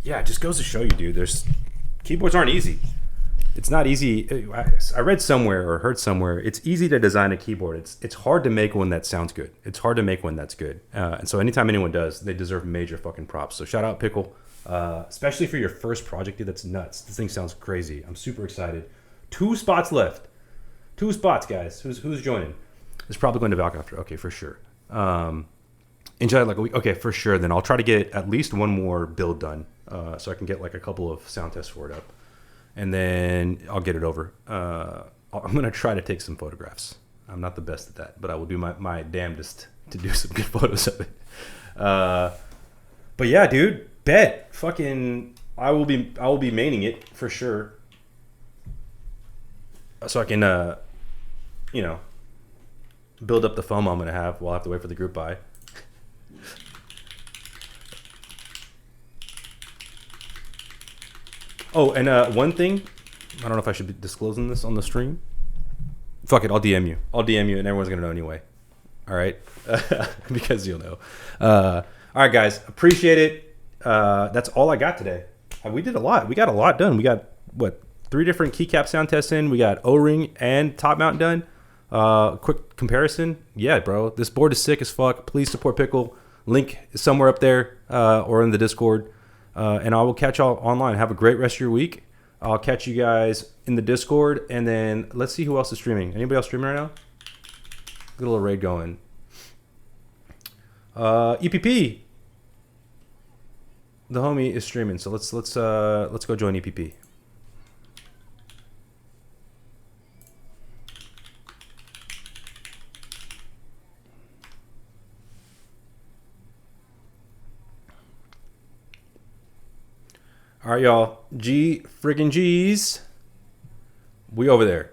Yeah, it just goes to show you, dude. Keyboards aren't easy. It's not easy. I read somewhere or heard somewhere. It's easy to design a keyboard. It's hard to make one that sounds good. It's hard to make one that's good. And so anytime anyone does, they deserve major fucking props. So shout out Pickle, especially for your first project, dude. That's nuts. This thing sounds crazy. I'm super excited. 2 spots left. 2 spots, guys. Who's joining? It's probably going to Valk after. Okay, for sure. Enjoy like a week. Okay, for sure. Then I'll try to get at least one more build done, so I can get like a couple of sound tests for it up, and then I'll get it over. I'm gonna try to take some photographs. I'm not the best at that, but I will do my damnedest to do some good photos of it. But yeah, dude, bet fucking I will be maining it for sure, so I can build up the FOMO I'm gonna have. We'll have to wait for the group buy. Oh, and one thing, I don't know if I should be disclosing this on the stream. Fuck it, I'll DM you. I'll DM you, and everyone's gonna know anyway. All right, because you'll know. All right, guys, appreciate it. That's all I got today. We did a lot. We got a lot done. We got 3 different keycap sound tests in. We got O-ring and top mount done. Quick comparison. Yeah, bro, this board is sick as fuck. Please support Pickle. Link is somewhere up there or in the Discord. And I will catch y'all online. Have a great rest of your week. I'll catch you guys in the Discord. And then let's see who else is streaming. Anybody else streaming right now? Get a little raid going. EPP. The homie is streaming. So let's go join EPP. All right, y'all. G friggin' G's. We over there.